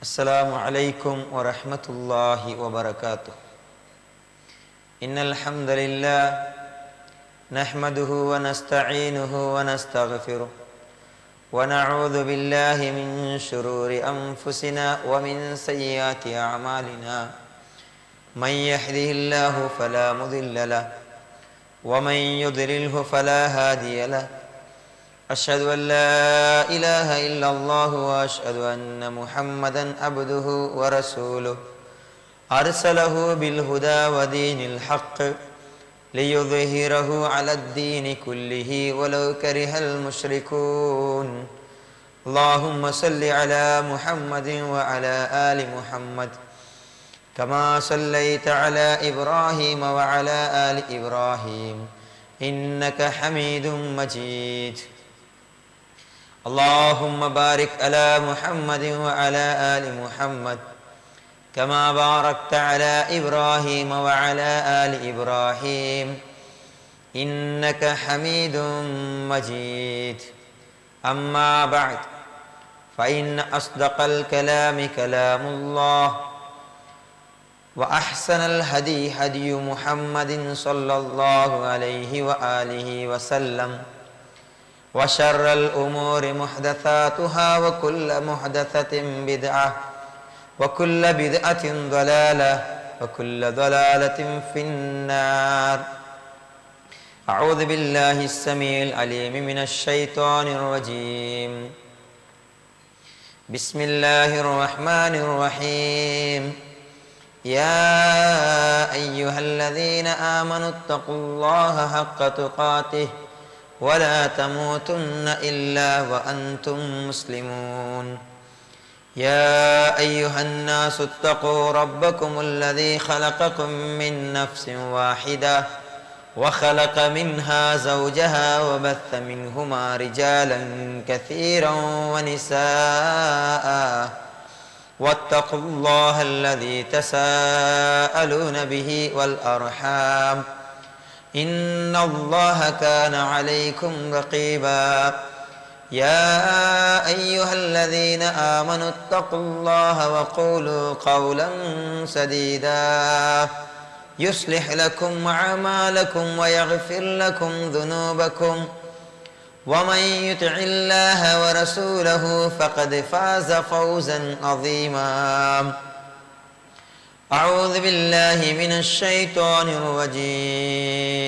السلام عليكم ورحمة الله وبركاته. إن الحمد لله نحمده ونستعينه ونستغفره ونعوذ بالله من شرور أنفسنا ومن سيئات أعمالنا. من يهده الله فلا مضل له ومن يضلله فلا هادي له. أشهد أن لا إله إلا الله وأشهد أن محمدا عبده ورسوله أرسله بالهدى ودين الحق ليظهره على الدين كله ولو كره المشركون. اللهم صل على محمد وعلى آل محمد كما صليت على إبراهيم وعلى آل إبراهيم إنك حميد مجيد. اللهم بارك على محمد وعلى آل محمد كما باركت على إبراهيم وعلى آل إبراهيم إنك حميد مجيد. أما بعد فإن أصدق الكلام كلام الله وأحسن الهدي هدي محمد صلى الله عليه وآله وسلم وشر الأمور محدثاتها وكل محدثة بدعة وكل بدعة ضلالة وكل ضلالة في النار. أعوذ بالله السميع العليم من الشيطان الرجيم. بسم الله الرحمن الرحيم. يا أيها الذين آمنوا اتقوا الله حق تقاته ولا تموتن إلا وأنتم مسلمون. يا أيها الناس اتقوا ربكم الذي خلقكم من نفس واحدة وخلق منها زوجها وبث منهما رجالا كثيرا ونساء واتقوا الله الذي تساءلون به والأرحام إن الله كان عليكم رقيبا. يا أيها الذين آمنوا اتقوا الله وقولوا قولا سديدا يصلح لكم أعمالكم ويغفر لكم ذنوبكم ومن يطع الله ورسوله فقد فاز فوزا عظيما. أعوذ بالله من الشيطان الرجيم.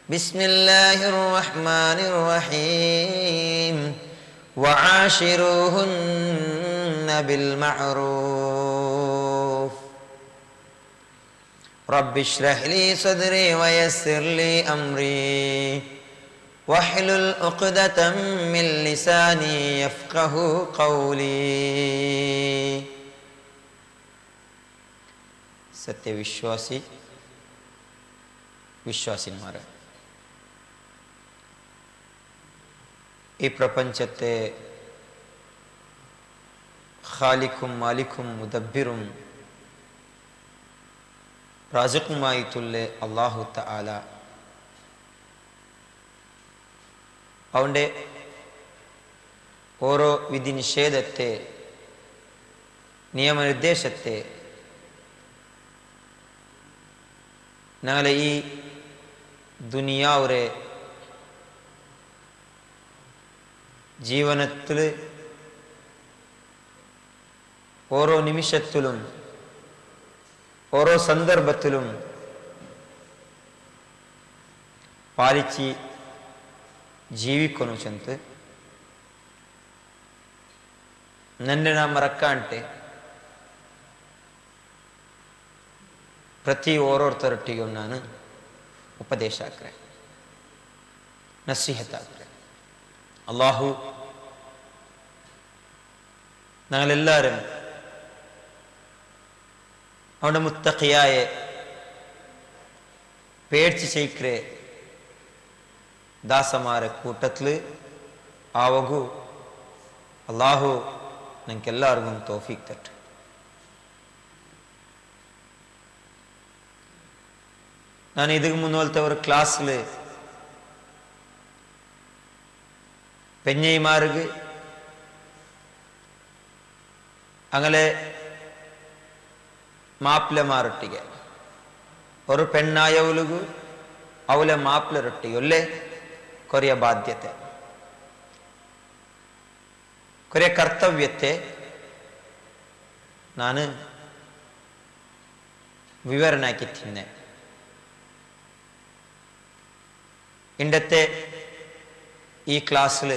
بسم الله الرحمن الرحيم. وعاشروهن بالمعروف. رب اشرح لي صدري ويسر لي أمري واحلل عقدة من لساني يفقه قولي. സത്യവിശ്വാസി വിശ്വാസിന്മാരെ, ഈ പ്രപഞ്ചത്തെ ഖാലിഖും മാലിക്കും മുദബ്ബിറും റാസിഖുമായിട്ടുള്ള അല്ലാഹു തആല അവൻ്റെ ഓരോ വിധിനിഷേധത്തെ, നിയമനിർദ്ദേശത്തെ ഞങ്ങളെ ഈ ദുനിയാവുരെ ജീവനത്തിൽ ഓരോ നിമിഷത്തിലും ഓരോ സന്ദർഭത്തിലും പാലിച്ച് ജീവിക്കുന്നു ಚಂತ ನನ್ನ ಮರಕ್ಕಂಟೆ ಪ್ರತಿ ಓರೋರ್ತರೊಟ್ಟಿಗೂ ನಾನು ಉಪದೇಶ ಆಗ್ರೆ, ನಸೀಹತ್ ಆಗ್ರೆ. അല്ലാഹു ഞങ്ങളെല്ലാവരും അവൻ്റെ മുത്തഖിയായ പേടിച്ച് ചെയ്ക്കരെ ദാസമാരെ കൂട്ടത്തിൽ ആവകൂ. അല്ലാഹു ഞങ്ങൾക്കെല്ലാവർക്കും തൗഫീഖ് തരട്ടെ. ನಾನು ಇದಕ್ಕೆ ಮುನ್ನೋಲ್ತೆ ಅವ್ರ ಕ್ಲಾಸ್ಲಿ പെഞ്ഞൈമാർക്ക് അങ്ങനെ മാപ്പിളമാരൊಟ್ಟಿಗೆ ഒരു പെണ്ണായവലുಗು ಅವಳ ಮಾಪ್ಲರೊಟ್ಟಿಗೆ ಒಳ್ಳೆ ಕೊರೆಯ ಬಾಧ್ಯತೆ ಕೊರೆಯ ಕರ್ತವ್ಯತೆ ನಾನು വിവരണ ആക്കിത്തിന്നെ ഇണ്ടത്തെ ഈ ക്ലാസ്സിൽ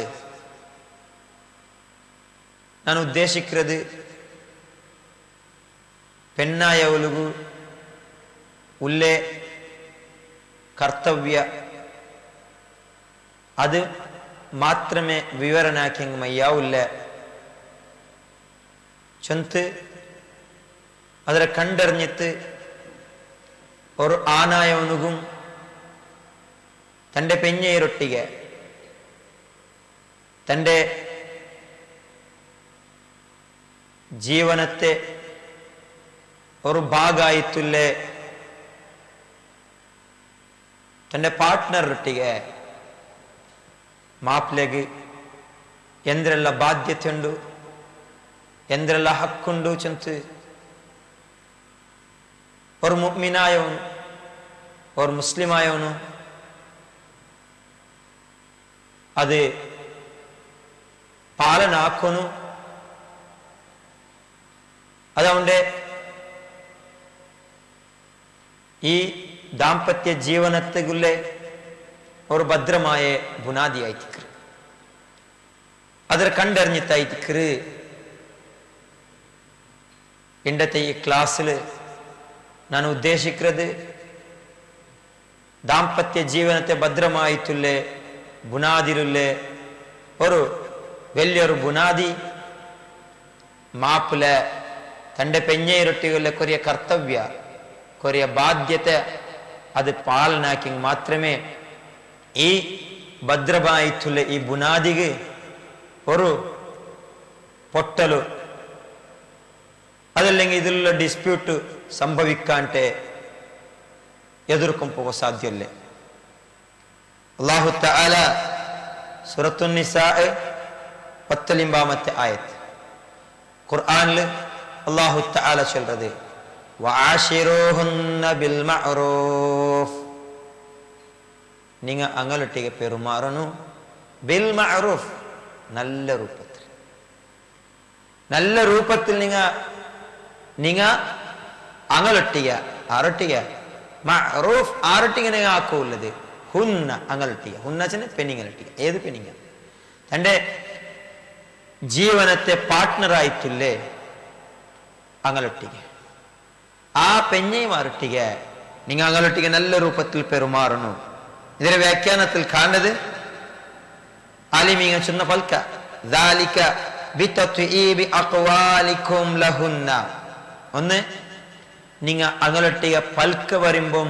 ഞാൻ ഉദ്ദേശിക്കുന്നത് പെണ്ണായവലുകു ഉള്ളേ കർത്തവ്യ അത് മാത്രമേ വിവരണാക്കിയെങ്കിൽ മയ്യാവില്ല ചൊന്ത് അതിനെ കണ്ടറിഞ്ഞിട്ട് ഒരു ആനായവനുകും തൻ്റെ പെഞ്ഞയൊട്ടിಗೆ തൻ്റെ ജീവനത്തെ ഒരു ഭാഗമായിട്ടുള്ള തൻ്റെ പാർട്ട്ണറൊಟ್ಟಿಗೆ മാപ്പിളേക്ക് എന്തെല്ലാം ബാധ്യതയുണ്ട് എന്തെല്ലാം ഹക്കുണ്ട് ചെന്ന് ഒരു മുഅ്മിനായവನು ഒരു മുസ്ലിമായവನು അത് പാലന ആക്കുന്നു അതുകൊണ്ട് ഈ ദാമ്പത്യ ജീവനത്തിലുള്ള ഒരു ഭദ്രമായ ബുനാദിയായിത്തിക്കറ് അതിൽ കണ്ടറിഞ്ഞിട്ടായിത്തിക്കറ് ഇന്നത്തെ ഈ ക്ലാസ്സിൽ ഞാൻ ഉദ്ദേശിക്കുന്നത് ദാമ്പത്യ ജീവനത്തെ ഭദ്രമായിട്ടുള്ള ബുനാദിയിലുള്ള ഒരു വലിയൊരു ബുനാദി മാപ്പിള തൻ്റെ പെഞ്ഞയൊട്ടിയുള്ള കൊറിയ കർത്തവ്യ കൊറിയ ബാധ്യത അത് പാലനാക്കി മാത്രമേ ഈ ഭദ്രമായിട്ടുള്ള ഈ ബുനാദിക്ക് ഒരു പൊട്ടലു അതല്ലെങ്കിൽ ഇതിലുള്ള ഡിസ്പ്യൂട്ട് സംഭവിക്കാണ്ട് എതിർക്കും പോകാൻ സാധ്യമല്ല. അല്ലാഹു തആല സൂറത്തുൻ നിസാ 19 ആയത്ത് ഖുർആനിൽ അല്ലാഹു തആല ചൊല്ലുന്നത് വആശിറൂഹുന്ന ബിൽ മഅറൂഫ് നിങ്ങൾ അങ്ങലൊട്ടിಗೆ പെരുമാറണു ബിൽ മഅറൂഫ് നല്ല രൂപത്തിൽ നിങ്ങൾ അങ്ങലൊട്ടിಗೆ ആരൊട്ടിಗೆ മഅറൂഫ് ആരൊട്ടിಗೆ നിങ്ങൾ ആക്കുള്ളത് ഹുന്ന അങ്ങലൊട്ടിಗೆ ഹുന്നച്ചന് പെണ്ണിങ്ങലൊട്ടിಗೆ ഏത് പെണ്ണിങ്ങ തൻ്റെ ജീവനത്തെ പാർട്ട്ണറായിട്ടില്ലേ അങ്ങലൊട്ടിಗೆ ആ പെഞ്ഞയുമാരൊട്ടിಗೆ നിങ്ങൾ അങ്ങലൊട്ടിಗೆ നല്ല രൂപത്തിൽ പെരുമാറണു. ഇതിന്റെ വ്യാഖ്യാനത്തിൽ കാണുന്നത് ആലിമീങ്ങ ചൊന്ന പൽക്ക ദാലിക ബിതത്ഈബി അഖ്വാലികും ലഹുന്ന ഒന്ന് നിങ്ങൾ അങ്ങലൊട്ടിಗೆ പൽക്ക വരുമ്പം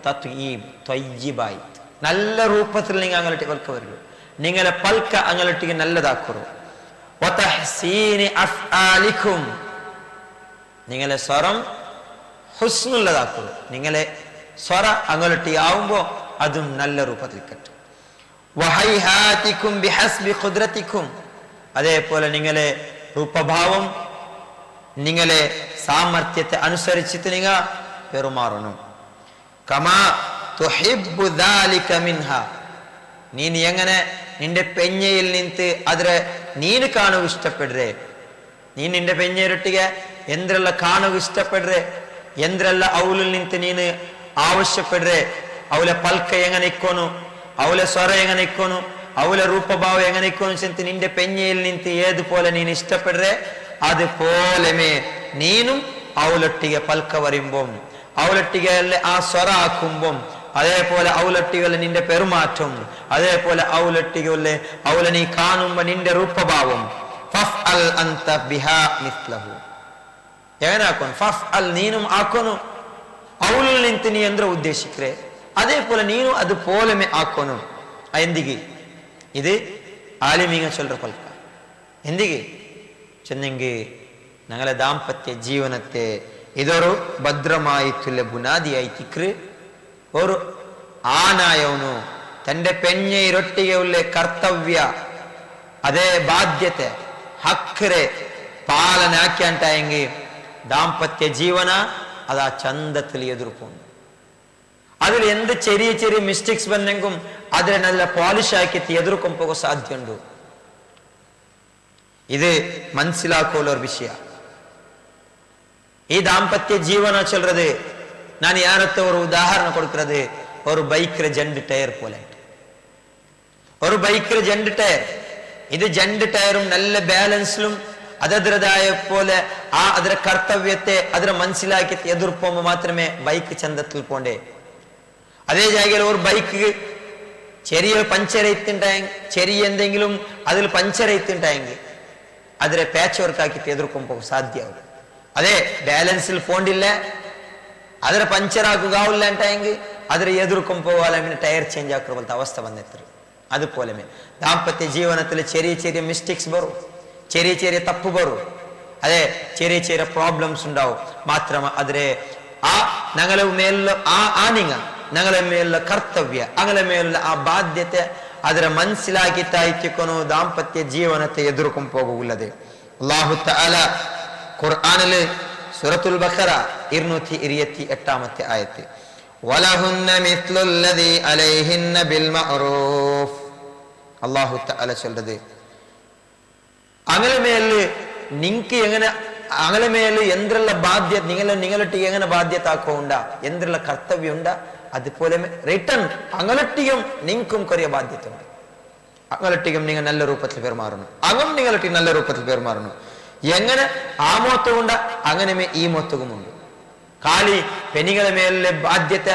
തത്ഈബ് ത്വയ്യിബായി നല്ല രൂപത്തിൽ നിങ്ങൾ അങ്ങലൊട്ടിಗೆ പൽക്ക വരുള്ളൂ. നിങ്ങളെ പൽക്ക അങ്ങലൊട്ടിಗೆ നല്ലതാക്കുറു. വതഹ്സീനി അഫ്ആലികും നിങ്ങളെ സ്വരം ഹുസ്നുള്ളതാക്കുറു. നിങ്ങളെ സ്വര അങ്ങലൊട്ടിಗೆ ആവുമ്പോ അതും നല്ല രൂപത്തിൽ കിട്ടും. വഹൈഹാതികും ബിഹസ്ബി ഖുദ്റതികും അതേപോലെ നിങ്ങളെ രൂപഭാവം നിങ്ങളെ സാമർത്ഥ്യത്തെ അനുസരിച്ചിട്ട് നിങ്ങൾ പെരുമാറണം. കമാ തുഹിബ്ബു ദാലിക മിൻഹ നീ എങ്ങനെ നിന്റെ പെഞ്ഞയിൽ നിന്ന് അതിരെ നീನು കാണുക ഇഷ്ടപ്പെടുറേ നീ നിന്റെ പെഞ്ഞയൊട്ടിಗೆ എന്തെല്ലാം കാണുക ഇഷ്ടപ്പെടുറേ എന്തെല്ലാം ಅವಳಲ್ಲಿ ನಿಂತು ನೀನು ಆವಶ್ಯപ്പെടുறേ ಅವಳ ಪಲ್ಕ എങ്ങനെ ഇക്കോನು ಅವಳ ಸ್ವರ എങ്ങനെ ഇക്കോನು ಅವಳ ರೂಪಭಾವ എങ്ങനെ ഇക്കോನು ചെന്ന് നിന്റെ പെഞ്ഞയിൽ നിന്ന് ഏതുപോലെ നീನು ഇഷ്ടപ്പെടുറേ അതുപോലെമേ നീനും അവളൊട്ടിಗೆ പൽക്ക വരുമ്പം അവളൊട്ടിಗೆ ആ സ്വര ആക്കുമ്പം അതേപോലെ അവളൊട്ടിಗೆ നിന്റെ പെരുമാറ്റം അതേപോലെ അവളൊട്ടിಗೆ അവളെ നീ കാണുമ്പോ നിന്റെ രൂപഭാവം ഫഫ്അൽ അൻത ബിഹാ മിസ്ലഹു എങ്ങനെ ആക്കണം ഫഫ്അൽ നീനും ആക്കണു അവളിൽ നിന്ന് നീ എന്താ ഉദ്ദേശിക്കേ അതേപോലെ നീനും അതുപോലെ ആക്കണു. എന്തിക്ക് ഇത് ആലിമീങ്ങ ചൊല്ലുற പൽക്ക എന്തിക്ക് ചെന്നെങ്കിൽ ഞങ്ങളെ ദാമ്പത്യ ജീവനത്തെ ഇതൊരു ഭദ്രമായിട്ടുള്ള ബുനാദിയായിത്തിക്ക് ഒരു ആനായവನು തൻ്റെ പെഞ്ഞയൊട്ടിಗೆ ഉള്ള കർത്തവ്യ അതേ ബാധ്യತೆ ಹಕ್ಕರೆ ಪಾಲನೆ ಹಾಕಿ ಅಂಟಾಯಂಗೆ ದಾಂಪತ್ಯ ಜೀವನ അത് ആ ചന്തത്തിൽ എതിർപ്പുണ്ട്. അതിൽ എന്ത് ചെറിയ ചെറിയ മിസ്റ്റേക്സ് വന്നെങ്കും അതിനെ നല്ല പോളിഷ് ആക്കി എതിർക്കും പോകാൻ സാധ്യമുണ്ട്. ഇത് മനസ്സിലാക്കുള്ള ഒരു വിഷയ. ഈ ദാമ്പത്യ ജീവന ചൊല്ലത് ഞാൻ യാരത്തെ ഒരു ഉദാഹരണം കൊടുക്കുന്നത് ഒരു ബൈക്കിലെ ജണ്ട് ടയർ പോലെ. ഒരു ബൈക്കിലെ ജണ്ട് ടയർ, ഇത് ജണ്ട് ടയറും നല്ല ബാലൻസിലും അതതിരതായ പോലെ അതിന്റെ കർത്തവ്യത്തെ അതിനെ മനസ്സിലാക്കി എതിർപ്പുമ്പോൾ മാത്രമേ ബൈക്ക് ചന്തത്തിൽ പോണ്ടേ. അതേ ജാഗയിൽ ഒരു ബൈക്ക് ചെറിയ പഞ്ചറയത്തുണ്ടായെങ്കിൽ, ചെറിയ എന്തെങ്കിലും അതിൽ പഞ്ചറയത്തുണ്ടായെങ്കിൽ അതിനെ പാച്ച് വർക്ക് ആക്കിയിട്ട് എതിർക്കുമ്പോൾ സാധ്യമാവും. അതെ ബാലൻസിൽ പോണ്ടില്ല, അതിനെ പഞ്ചറാക്കുക ഉണ്ടായെങ്കിൽ അതിനെ എതിർക്കുമ്പോൾ അല്ലെങ്കിൽ ടയർ ചേഞ്ച് ആക്കുന്ന പോലത്തെ അവസ്ഥ വന്നെത്തും. അതുപോലെ ദാമ്പത്യ ജീവിതത്തിൽ ചെറിയ ചെറിയ മിസ്റ്റേക്സ് വരും, ചെറിയ ചെറിയ തപ്പ് വരും, അതെ ചെറിയ ചെറിയ പ്രോബ്ലംസ് ഉണ്ടാവും. മാത്രമേ അതിനെ ഞങ്ങളെ മേലുള്ള ഞങ്ങളെ മേലുള്ള കർത്തവ്യ, ഞങ്ങളെ മേലുള്ള ആ ബാധ്യತೆ അതിനെ മനസ്സിലാക്കി താഴ്ത്തിക്കൊന്നു ദാമ്പത്യ ജീവനത്തെ എതിർക്കും പോകുള്ളത്. അല്ലാഹു തആല ഖുർആനില് സൂറത്തുൽ ബഖറ 228 ആയത്ത് വലഹുന്ന മിത്ലുല്ലദീ അലൈഹിന്ന ബിൽ മഅറൂഫ്. അല്ലാഹു തആല ചൊല്ലുന്നത് അങ്ങനെ മേല് നിങ്ങൾക്ക് എങ്ങനെ അങ്ങനെ മേല് എന്തെല്ല ബാധ്യത നിങ്ങളൊട്ടിಗೆ എങ്ങനെ ബാധ്യത ആക്കോണ്ട എന്തെല്ല കർത്തവ്യം ഉണ്ട്, അതുപോലെ റിട്ടേൺ അങ്ങലൊട്ടിയും നിങ്ങൾക്കും കുറേ ബാധ്യത ഉണ്ട്. അങ്ങലൊട്ടിയും നിങ്ങൾ നല്ല രൂപത്തിൽ പെരുമാറണം, നിങ്ങളൊട്ടി നല്ല രൂപത്തിൽ പെരുമാറണം. എങ്ങനെ ആ മോത്തവുണ്ട അങ്ങനെ ഈ മോത്തവുമുണ്ട്. കാലി പെനികളെ മേലെ ബാധ്യത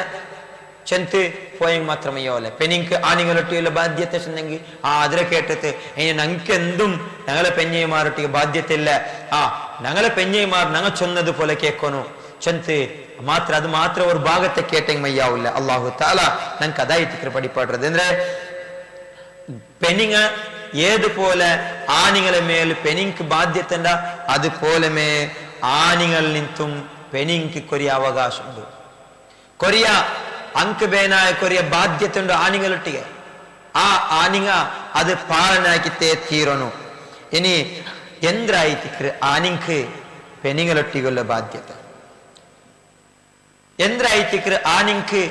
ചെന്ത് പോയെങ്കിൽ മാത്രമേ യോലെ പെനിക്ക് ആണിങ്ങളൊട്ടിയുള്ള ബാധ്യത ചെന്നെങ്കിൽ അതിനെ കേട്ടിട്ട് ഇനി ഞങ്ങൾക്ക് എന്തും ഞങ്ങളെ പെഞ്ഞൈമാരൊട്ടിಗೆ ബാധ്യത ഇല്ല, ഞങ്ങളെ പെഞ്ഞൈമാർ ഞങ്ങൾ ചൊന്നത് പോലെ കേൾക്കണു ചെന്ത് മാത്ര അത് മാത്രം ഒരു ഭാഗത്തെ കേട്ടെങ്കിൽ മയ്യാവില്ല. അല്ലാഹു തആല ഞങ്ങൾക്ക് അതായിട്ട് കൃപടിപ്പാടുறது ಅಂದ್ರೆ പെനിങ്ങ ഏതുപോലെ ആണിങ്ങളെ മേൽ പെനിക്ക് ബാധ്യത ഉണ്ട്, അതുപോലെ ആണിങ്ങളിൽ നിന്നും പെനിക്ക് കൊറിയ അവകാശമുണ്ട്. കൊറിയ അങ്ക് ബേനായ കൊറിയ ബാധ്യത ഉണ്ട് ആണിങ്ങളൊട്ടിಗೆ. ആ ആണിങ്ങ അത് പാലനാക്കിത്തേ തീരണു. ഇനി എന്തായിത്തിക്ക് ആണിക്ക് പെനിങ്ങളൊട്ടിക്കുള്ള ബാധ്യത എന്തായിത്തിക്ക് ആണിക്ക്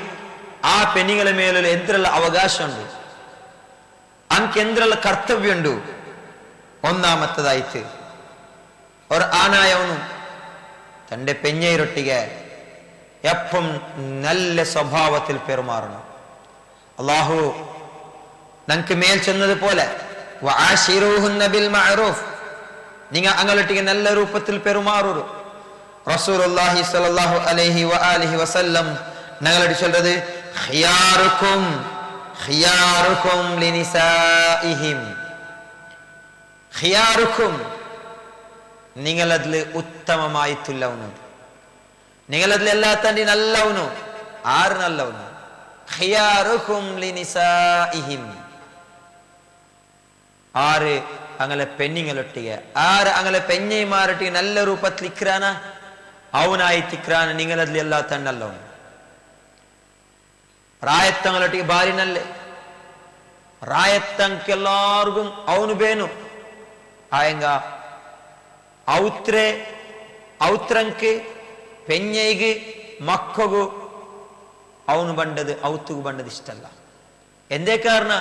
ആ പെനിങ്ങളെ മേലുള്ള എന്തിനുള്ള അവകാശമുണ്ട്, അങ്ക് എന്തിനുള്ള കർത്തവ്യമുണ്ട്. ഒന്നാമത്തതായിട്ട് ഒരു ആണായവനും തന്റെ പെഞ്ഞൈരൊട്ടിಗೆ എപ്പം നല്ല സ്വഭാവത്തിൽ പെരുമാറണം. അല്ലാഹു ഞങ്ങൾക്ക് മേൽ ചെന്നതുപോലെ വഅശിറൂഹുന്ന ബിൽ മഅറൂഫ്, നിങ്ങൾ അങ്ങലൊട്ടിಗೆ നല്ല രൂപത്തിൽ പെരുമാറൂ. റസൂലുള്ളാഹി സ്വല്ലല്ലാഹു അലൈഹി വആലിഹി വസല്ലം ഞങ്ങളോട് ചൊല്ലുന്നത് ഖിയാറുക്കും ലിനിസാഇഹിം, ഖിയാറുക്കും നിങ്ങളതിൽ ഉത്തമമായിട്ടുള്ളവನು, നിങ്ങളതിൽ എല്ലാത്തണ്ടി നല്ലവನು. ആര് നല്ലവನು? ഖിയാറുക്കും ലിനിസാഇഹിം, ആര് അങ്ങനെ പെണ്ണിങ്ങളൊട്ടിಗೆ ആര് അങ്ങനെ പെഞ്ഞൈമാരൊട്ടിಗೆ നല്ല രൂപത്തിൽ ഇക്രാന അവനായിട്ടിക്രാന നിങ്ങളതിൽ എല്ലാത്തണ്ടി നല്ലവನು. ರಾಯತ್ತಂಗಳೊಟ್ಟಿಗೆ ಬಾರಿ ನಲ್ಲೆ ರಾಯತ್ತಂಕೆಲ್ಲಾರ್ಗು ಅವನು ಬೇನು ಆಯಂಗ ಔತ್ರಂಕ್ಕೆ ಪೆഞ്ഞയ്ക്ക് ಮಕ್ಕಗೂ ಅವನು ಬಂಡದು ಔತುಗು ಬಂಡದು ಇಷ್ಟಲ್ಲ. ಎಂದೇ ಕಾರಣ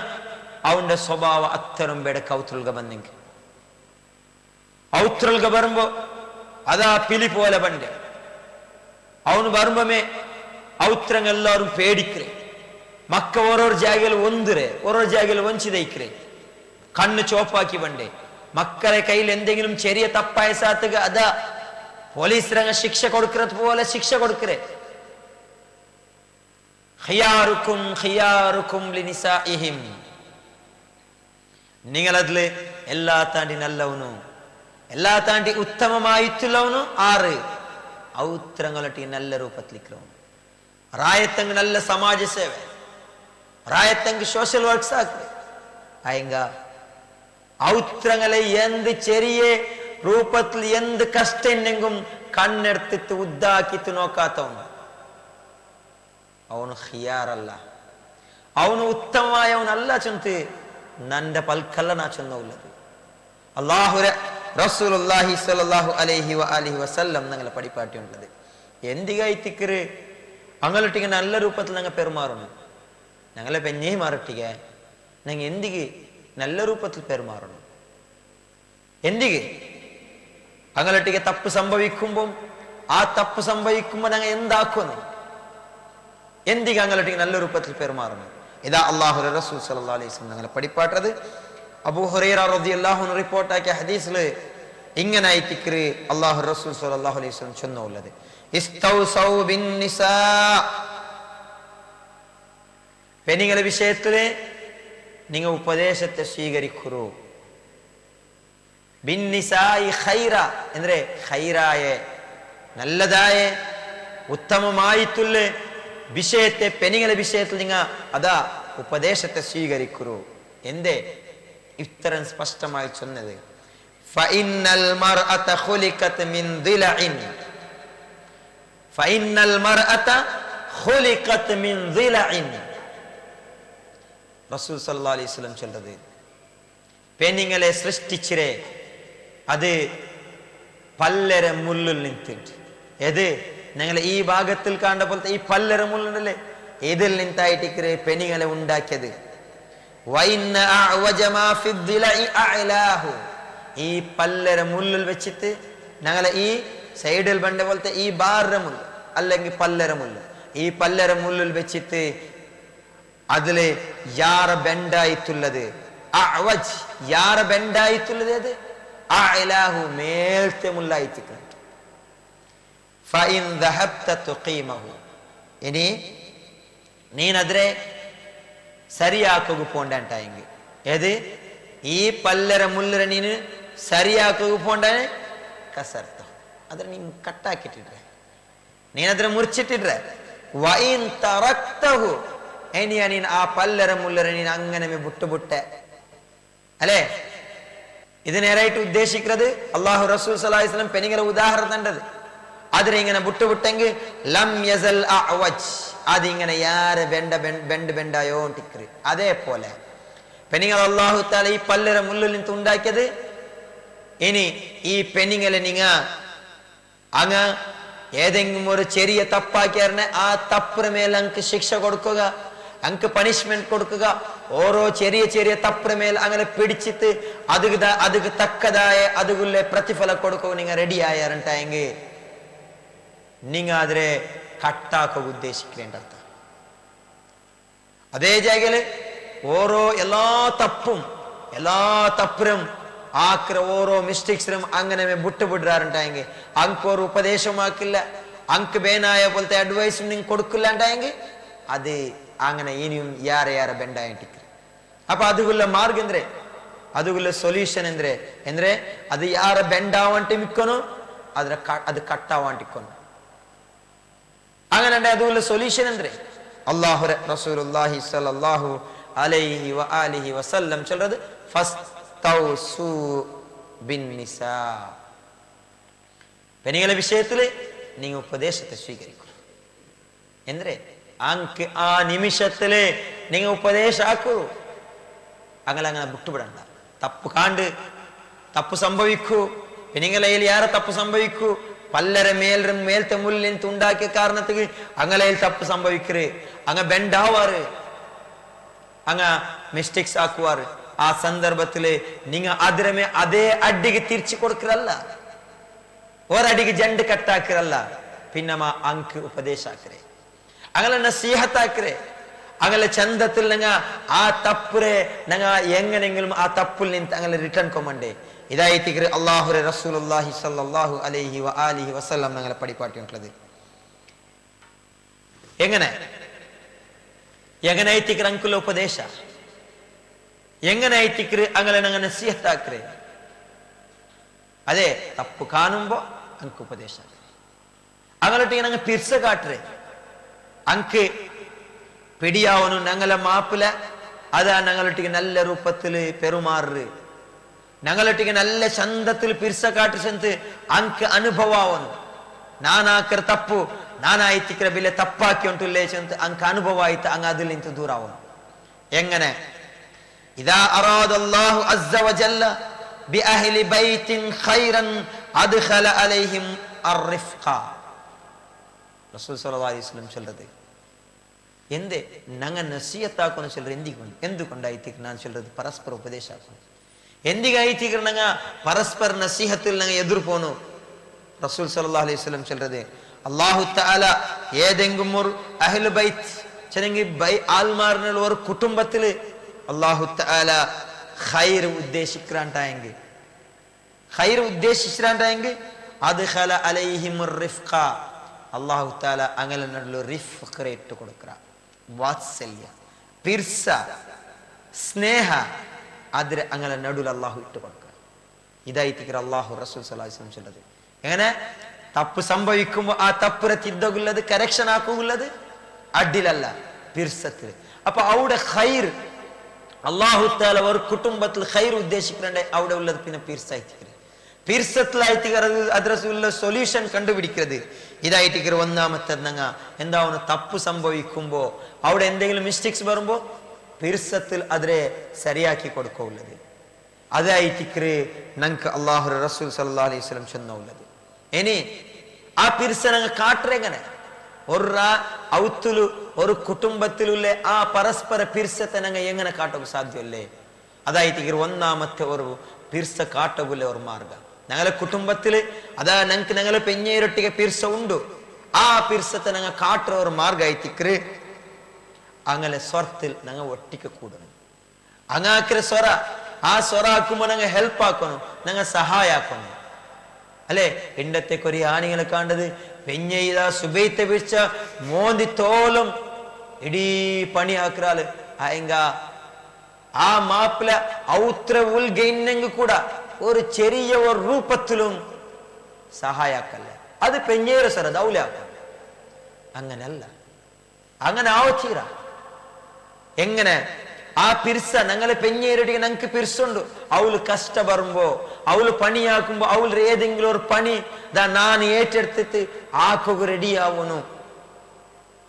ಅವನ ಸ್ವಭಾವ ಅತ್ತರಂ ಬೆಡಕ್ಕೆ ಔತ್ರಲ್ಗ ಬಂದಂಗೆ. ಔತ್ರಲ್ಗ ಬರುമ്പോ അതാ പിലി പോലെ ಬಂಡೆ ಅವನು ಬರುമ്പമേ ഔത്രങ്ങെല്ലാരും പേടിക്കേ. മക്ക ഓരോരു ജാഗയിൽ ഒന്നിരെ ഓരോ ജാഗയിൽ വഞ്ചിതയ്ക്കേ, കണ്ണ് ചോപ്പാക്കി വണ്ടേ. മക്കളെ കയ്യിൽ എന്തെങ്കിലും ചെറിയ തപ്പായ സാത്തുക അതാ പോലീസ് രംഗ ശിക്ഷ കൊടുക്കുന്നത് പോലെ ശിക്ഷ കൊടുക്കേ. ഖിയാറുക്കും ലിനിസാഇഹിം, നിങ്ങളതില് എല്ലാ താണ്ടി നല്ലവನು, എല്ലാ താണ്ടി ഉത്തമമായിട്ടുള്ളവನು. ആറ് ഔത്രങ്ങളൊട്ടി നല്ല രൂപത്തിലിക്കവನು. ರಾಯತ್ತಂಗ നല്ല സമാജ സേവ, ರಾಯತ್ತಂಗ സോഷ്യൽ വർക്ക്സ് ആക്കുക. അയങ്ക ഔത്രങ്ങളെ എന്ത് ചെറിയ രൂപത്തിൽ എന്ത് കഷ്ടം കണ്ണെടുത്തിട്ട് ഉദ്ദാക്കിട്ട് നോക്കാത്തവನು ಅವನು ഖിയാറല്ല, ಅವನು ಉತ್ತಮವಾಯವನಲ್ಲ. ಚಂತೆ ನಂದ ಪಲ್ಕಲ್ಲ ನಾ ಚೆನ್ನವುള്ളത്. ಅಲ್ಲಾಹುರೆ റസൂലുള്ളാഹി സ്വല്ലല്ലാഹു അലൈഹി വആലിഹി വസല്ലം ഞങ്ങളെ പഠിപ്പാട്ടിയുള്ളത്. എന്തികൈത്തിക്കറ് അങ്ങോട്ടിಗೆ നല്ല രൂപത്തിൽ ഞങ്ങൾ പെരുമാറുന്നു. ഞങ്ങളെ പെഞ്ഞേ മാറട്ടിക ഞങ്ങൾ എന്തിക്ക് നല്ല രൂപത്തിൽ പെരുമാറുന്നു. എന്തിക്ക് അങ്ങോട്ടിಗೆ തപ്പ് സംഭവിക്കുമ്പോൾ ആ തപ്പ് സംഭവിക്കുമ്പോൾ ഞങ്ങൾ എന്താക്കുന്നു, എന്തിക്ക് അങ്ങോട്ടിಗೆ നല്ല രൂപത്തിൽ പെരുമാറുന്നു. ഇതാ അല്ലാഹുവിന്റെ റസൂൽ സല്ലല്ലാഹു അലൈഹി വസല്ലം ഞങ്ങളെ പഠിപ്പാട്ടത്. അബൂ ഹുറൈറ റളിയല്ലാഹു അൻഹു റിപ്പോർട്ടാക്കിയ ഹദീസില് ഇങ്ങനെ ആയിത്തിക്കറ് അല്ലാഹു റസൂൽ സല്ലല്ലാഹു അലൈഹി വസല്ലം ചൊല്ലുള്ളത്, ഇസ്തൗസൗ ബിന്നിസാ, പെണ്ണുങ്ങളെ വിഷയത്തില് നിങ്ങൾ ഉപദേശത്തെ സ്വീകരിക്കൂ. ബിന്നിസായി ഖൈറ ಅಂದ್ರೆ ഖൈറായ നല്ലതായ ഉത്തമമായിട്ടുള്ള വിഷയത്തെ പെണ്ണുങ്ങളെ വിഷയത്തിൽ നിങ്ങൾ അതാ ഉപദേശത്തെ സ്വീകരിക്കൂ. എന്തേ ഇത്തരം സ്പഷ്ടമായി ചൊന്നത്, ഫഇന്നൽ മർഅത ഖുലിഖത് മിൻ ദിലഇൻ, ഫഇന്നൽ മർഅത ഖുലിഖത് മിൻ ദിലഇൻ. റസൂൽ സല്ലല്ലാഹു അലൈഹി വസല്ലം ചൊല്ലുന്നത്, പെണ്ണുങ്ങളെ സൃഷ്ടിച്ചിരെ അത് പല്ലര മുള്ളിൽ നിന്നിട്ട്. ഏത് ഞങ്ങൾ ഈ ഭാഗത്തിൽ കാണുന്ന പോലത്തെ ഈ പല്ലര മുള്ളുണ്ടല്ലേ, ഇതിൽ നിന്നായിട്ടിക്കരെ പെണ്ണുങ്ങളെ ഉണ്ടാക്കിയത്. ഈ പല്ലര മുള്ളിൽ വെച്ചിട്ട് ഞങ്ങളെ ഈ സൈഡിൽ ബണ്ട പോലത്തെ ഈ ബാറ മുള്ള് അല്ലെങ്കിൽ പല്ലര മുള്ള്, ഈ പല്ലര മുള്ളിൽ വെച്ചിട്ട് അതില് യാറ ബെണ്ടായിട്ടുള്ളത് യാറ ബെണ്ടായിട്ടുള്ളത് ഏത് അഅലാഹു മേൽത്തെ മുള്ളായിട്ടിട്ടുണ്ട്. ഫഇൻ ദഹബ്ത തുഖീമഹു, ഇനി നീനതിരെ സരിയാക്കുക പോണ്ടായെങ്കിൽ ഏത് ഈ പല്ലര മുല്ലര നീന് സരിയാക്കുക പോണ്ടാನೆ കസർത്ത അದ್ರ ನೀ ಕಟ್ಟಾಕಿಟ್ಟಿಡ್ರೆ, ನೀನದ್ರ ಮುರ್ಚಿಟ್ಟಿಡ್ರೆ, ವೈನ್ ತರಕ್ತಹು ಏನಿಯ ನೀನ್ ಆ ಪಲ್ಲರ ಮುಲ್ಲರ ನೀನ್ അങ്ങനെ ಬಿಟ್ಟುಬಿಟ್ಟೆ അല്ലേ. ഇത് നേരായിട്ട് ഉദ്ദേശിക്കുന്നത് അല്ലാഹു റസൂൽ സല്ലല്ലാഹു അലൈഹി വസല്ലം പെണ്ണുങ്ങളെ ഉദാഹരണം കണ്ടത്. അതിനെ ഇങ്ങനെ വിട്ടുവിട്ടെങ്കിൽ ലം യസൽ അഅവജ്, അതിങ്ങനെ യാരെ ബെണ്ടായോ ടിക്കറ്. അതേപോലെ പെണ്ണുങ്ങൾ അല്ലാഹു തആല ഈ പല്ലര മുള്ളിൽ നിന്ന് ഉണ്ടാക്കിയത്. ഇനി ഈ പെണ്ണുങ്ങളെ നിങ്ങ അങ്ങ് ഏതെങ്കിലും ഒരു ചെറിയ തപ്പാക്കിയാറിനെ ആ തപ്പിന് മേൽ അങ്ങ് ശിക്ഷ കൊടുക്കുക, അങ്ങ് പണിഷ്മെന്റ് കൊടുക്കുക. ഓരോ ചെറിയ ചെറിയ തപ്പിന് മേൽ അങ്ങനെ പിടിച്ചിട്ട് അത് തക്കതായ അതുകുള്ള പ്രതിഫല കൊടുക്കുക നിങ്ങൾ റെഡി ആയാറുണ്ടായെങ്കിൽ നിങ്ങൾ അതിനെ കട്ടാക്കുക ഉദ്ദേശിക്കേണ്ട അർത്ഥം. അതേ ജാഗയില് ഓരോ എല്ലാ തപ്പിനും ആക്ര ഓരോ മിസ്റ്റേക്സിനും അങ്ങനെ വിട്ടുവിടാറുണ്ടായെങ്കിൽ അങ്ക് ഒരു ഉപദേശമാക്കില്ല, അങ്ക് ബേനായ പോലത്തെ അഡ്വൈസും നിങ്ങൾ കൊടുക്കില്ല ഉണ്ടായെങ്കിൽ അത് അങ്ങനെ ഇനിയും ಯಾರ ಬೆಂಡಾಯಿಟ್ಟಿಕ್ರಿ. ಅಪ್ಪ ಅದುಗುಲ್ಲ ಮಾರ್ಗ ಅಂದ್ರೆ ಅದುಗುಲ್ಲ ಸೊಲ್ಯೂಷನ್ ಅಂದ್ರೆ ಅದು ಯಾರ ಬೆಂಡಾವಂಟಿ ಮಿಕ್ಕನು ಅದು ಕಟ್ಟಾವಂಟಿಕ್ಕೊನು അങ്ങനെ അതുള്ള സൊല്യൂഷൻ ಅಂದ್ರೆ അല്ലാഹു റസൂലുള്ളാഹി സ്വല്ലല്ലാഹു അലൈഹി വആലിഹി വസല്ലം ചൊല്ലുന്നത് ഫസ്തൗസു ബിന്നിസാ, പെണ്ണുങ്ങളെ വിഷയത്തിൽ നിങ്ങൾ ഉപദേശത്തെ സ്വീകരിക്കുക. ಅಂದ್ರೆ അങ്ക് ആ നിമിഷത്തില് നിങ്ങൾ ഉപദേശാക്കൂ. അങ്ങനെ വിട്ടുവിടണ്ട. തപ്പ് സംഭവിക്കൂ. പെണ്ണുങ്ങളയിൽ യാറെ തപ്പ് സംഭവിക്കൂ. പല്ലര മേലത്തെ മുള്ളിൽ ഉണ്ടാക്കിയ കാരണത്തിൽ അങ്ങലയിൽ തപ്പ് സംഭവിക്കരുത്. അങ്ങ് ബെണ്ടാവാറ്, അങ്ങ് മിസ്റ്റേക്സ് ആക്കുവാറ്. ആ സന്ദർഭത്തില് നിങ്ങൾ അതിരമേ അതേ അടിക്ക് തിരിച്ചു കൊടുക്കറല്ല, ഒരടിക്ക് ജണ്ട് കട്ടാക്കറല്ല, പിന്നെ അങ്ക് ഉപദേശാക്കരേ, അങ്ങനെ നസീഹത്താക്കരേ, അങ്ങനെ ചന്തത്തിൽ ഞങ്ങ ആ തപ്പുരെ ഞങ്ങ എങ്ങനെങ്കിലും ആ തപ്പിൽ നിന്ന് അങ്ങനെ റിട്ടേൺ കൊമ്മണ്ടേ. ഇതായിട്ട് അല്ലാഹു റസൂലുള്ളാഹി സ്വല്ലല്ലാഹു അലൈഹി വആലിഹി വസല്ലം ഞങ്ങളെ പഠിപ്പാട്ടിയുള്ളത്. എങ്ങനെ അങ്കുള്ള ഉപദേശ എങ്ങനെ അങ്ങനെ ഞങ്ങൾ നസീഹത്താക്കരേ. അതെ തപ്പ് കാണുമ്പോ അങ്ക് ഉപദേശ അങ്ങോട്ട് ഞങ്ങൾ തിരിച്ച കാട്ടരേ. അങ്ക് പിടിയാവനു ഞങ്ങളെ മാപ്പില അതാ ഞങ്ങളൊട്ടിക്ക് നല്ല രൂപത്തില് പെരുമാറ്, ഞങ്ങളൊട്ടിക്ക് നല്ല ചന്തത്തിൽ പിരിച്ച കാട്ടി ചെന്ന് അങ്ക് അനുഭവവನು. ನಾನಾಕರ ತಪ್ಪು ನಾನಾಯ್ತಿಕ್ರ ಬಿಲೆ ತಪ್ಪಾಕಿ ಉಂಟುಲ್ಲೇ ಅಂತ ಅಂಕ ಅನುಭವ ಆಯ್ತು, ಅಂಗ ಅದಿಲ್ ನಿಂತು ದೂರ ಅವನು. എങ്ങനെ ഇദാ അറാദ അല്ലാഹു അസ്സ വജല്ല ബി അഹ്ലി ബൈത്തിൻ ഖൈറൻ അദ്ഖല അലൈഹിം അർറിഫ്ഖ. റസൂൽ സല്ലല്ലാഹു അലൈഹി വസല്ലം சொல்றது ಎಂದೆ ನಂಗ ನಸೀಹತ್ ಹಾಕೋಣ ಚಲ್ರಿ ಎಂದುಕೊಂಡ ಐತಿ ನಾನು ಚಲ್றது ಪರಸ್ಪರ ಉಪದೇಶ ಹಾಕೋಣ ಎಂದಿಗೆ ಐತಿ ನಂಗ ಪರಸ್ಪರ ನಸೀಹത്തിൽ ನಂಗ ಎದುರು പോನು. റസൂൽ സല്ലല്ലാഹു അലൈഹി വസല്ലം ചൊല്ലുന്നത് അല്ലാഹു തആല ഏതെങ്കിലും ഒരു അഹ്ലു ബൈത്ത് ചെന്നെങ്കിൽ ആൽമാറിനുള്ള ഒരു കുടുംബത്തിൽ അല്ലാഹു തആല ഖൈർ ഉദ്ദേശിക്കറാണ്ടായെങ്കിൽ അദ്ഖല അലൈഹിം റിഫ്ഖ അല്ലാഹു തആല അങ്ങനെ നടുള്ള റിഫ്ഖ് ഇട്ട് കൊടുക്കറ. വാത്സല്യ, പിർസ, സ്നേഹ അതിരെ അങ്ങനെ നടുൽ അല്ലാഹു ഇട്ട് കൊടുക്കറ. ഇതായിത്തിക്കറ അല്ലാഹു റസൂൽ സല്ലല്ലാഹു അലൈഹി വസല്ലം ചൊല്ലുന്നത്. എങ്ങനെ തപ്പ് സംഭവിക്കുമ്പോ ആ തപ്പുര തിദ്ദുള്ളത് കറക്ഷൻ ആക്കുള്ളത് അഡിലല്ല, പിർസത്തിൽ. അപ്പൊ അവിടെ ഖൈർ അല്ലാഹു തആല ഒരു കുടുംബത്തിൽ ഖൈർ ഉദ്ദേശിക്കുന്നുണ്ട്. അവിടെ ഉള്ളത് പിന്നെ പിർസായിത്തിക്കറ. പിർസത്തിലായിത്തിക്കറ അതിലുള്ള സൊല്യൂഷൻ കണ്ടുപിടിക്കുന്നത് ഇതായിട്ടിക്കറ. ഒന്നാമത്തെ എന്താ തപ്പ് സംഭവിക്കുമ്പോ അവിടെ എന്തെങ്കിലും മിസ്റ്റേക്സ് വരുമ്പോ പിർസത്തിൽ അതിനെ ശരിയാക്കി കൊടുക്കുള്ളത്. അതായിട്ടിക്കറ് ഞങ്ങൾക്ക് അല്ലാഹു റസൂൽ സല്ലല്ലാഹു അലൈഹി വസല്ലം ചെന്നുള്ളത്. ഇനി ആ പിർസ ഞങ്ങൾ കാട്ടരെങ്ങനെ ഒരു കുടുംബത്തിലുള്ള ആ പരസ്പര പിർസത്തെ ഞങ്ങൾ എങ്ങനെ കാട്ടുക സാധ്യമല്ലേ? അതായിട്ടിക്കറ് ഒന്നാമത്തെ ഒരു പിർസ കാട്ടുള്ള ഒരു മാർഗം. ഞങ്ങളെ കുടുംബത്തില് അതാ ഞങ്ങൾക്ക് ഞങ്ങളെ പെഞ്ഞേരൊട്ടിಗೆ പിർസ ഉണ്ട്. ആ പിർസത്തെ ഞങ്ങൾ കാട്ടുന്ന ഒരു മാർഗമായിട്ടിക്കറ് അങ്ങനെ സ്വരത്തിൽ ഞങ്ങൾ ഒട്ടിക്ക് കൂടണം. അങ്ങാക്കിற സ്വര ആ സ്വര ആക്കുമ്പോ ഞങ്ങൾ ഹെൽപ്പ് ആക്കണം, ഞങ്ങൾ സഹായ ആക്കണം അല്ലെ. ഇണ്ടത്തെ കൊറി ആണികളെ കാണ്ടത് പെഞ്ഞെയ്ത സുബൈത്തെ പിടിച്ച മോന്തി തോലും ഇടീ പണി ആക്കുറാല് അയങ്ക ആ മാപ്പിള ഔത്ര ഉൽഗെന്നെങ്ക് കൂട ഒരു ചെറിയ ഒരു രൂപത്തിലും സഹായാക്കല്ല. അത് പെഞ്ഞേര സ്വര ദൗലാക്ക. അങ്ങനല്ല, അങ്ങനെ ആവച്ചീര. എങ്ങനെ ആ പിർസ ഞങ്ങളെ പെഞ്ഞേരട്ടിಗೆ ഞങ്ങൾക്ക് പിർസുണ്ട്. അവള് കഷ്ട വരുമ്പോ അവള് പണിയാക്കുമ്പോ അവൾ ഏതെങ്കിലും ഒരു പണി ഞാൻ ഏറ്റെടുത്തിട്ട് ആക്കുക റെഡിയാവുന്നു.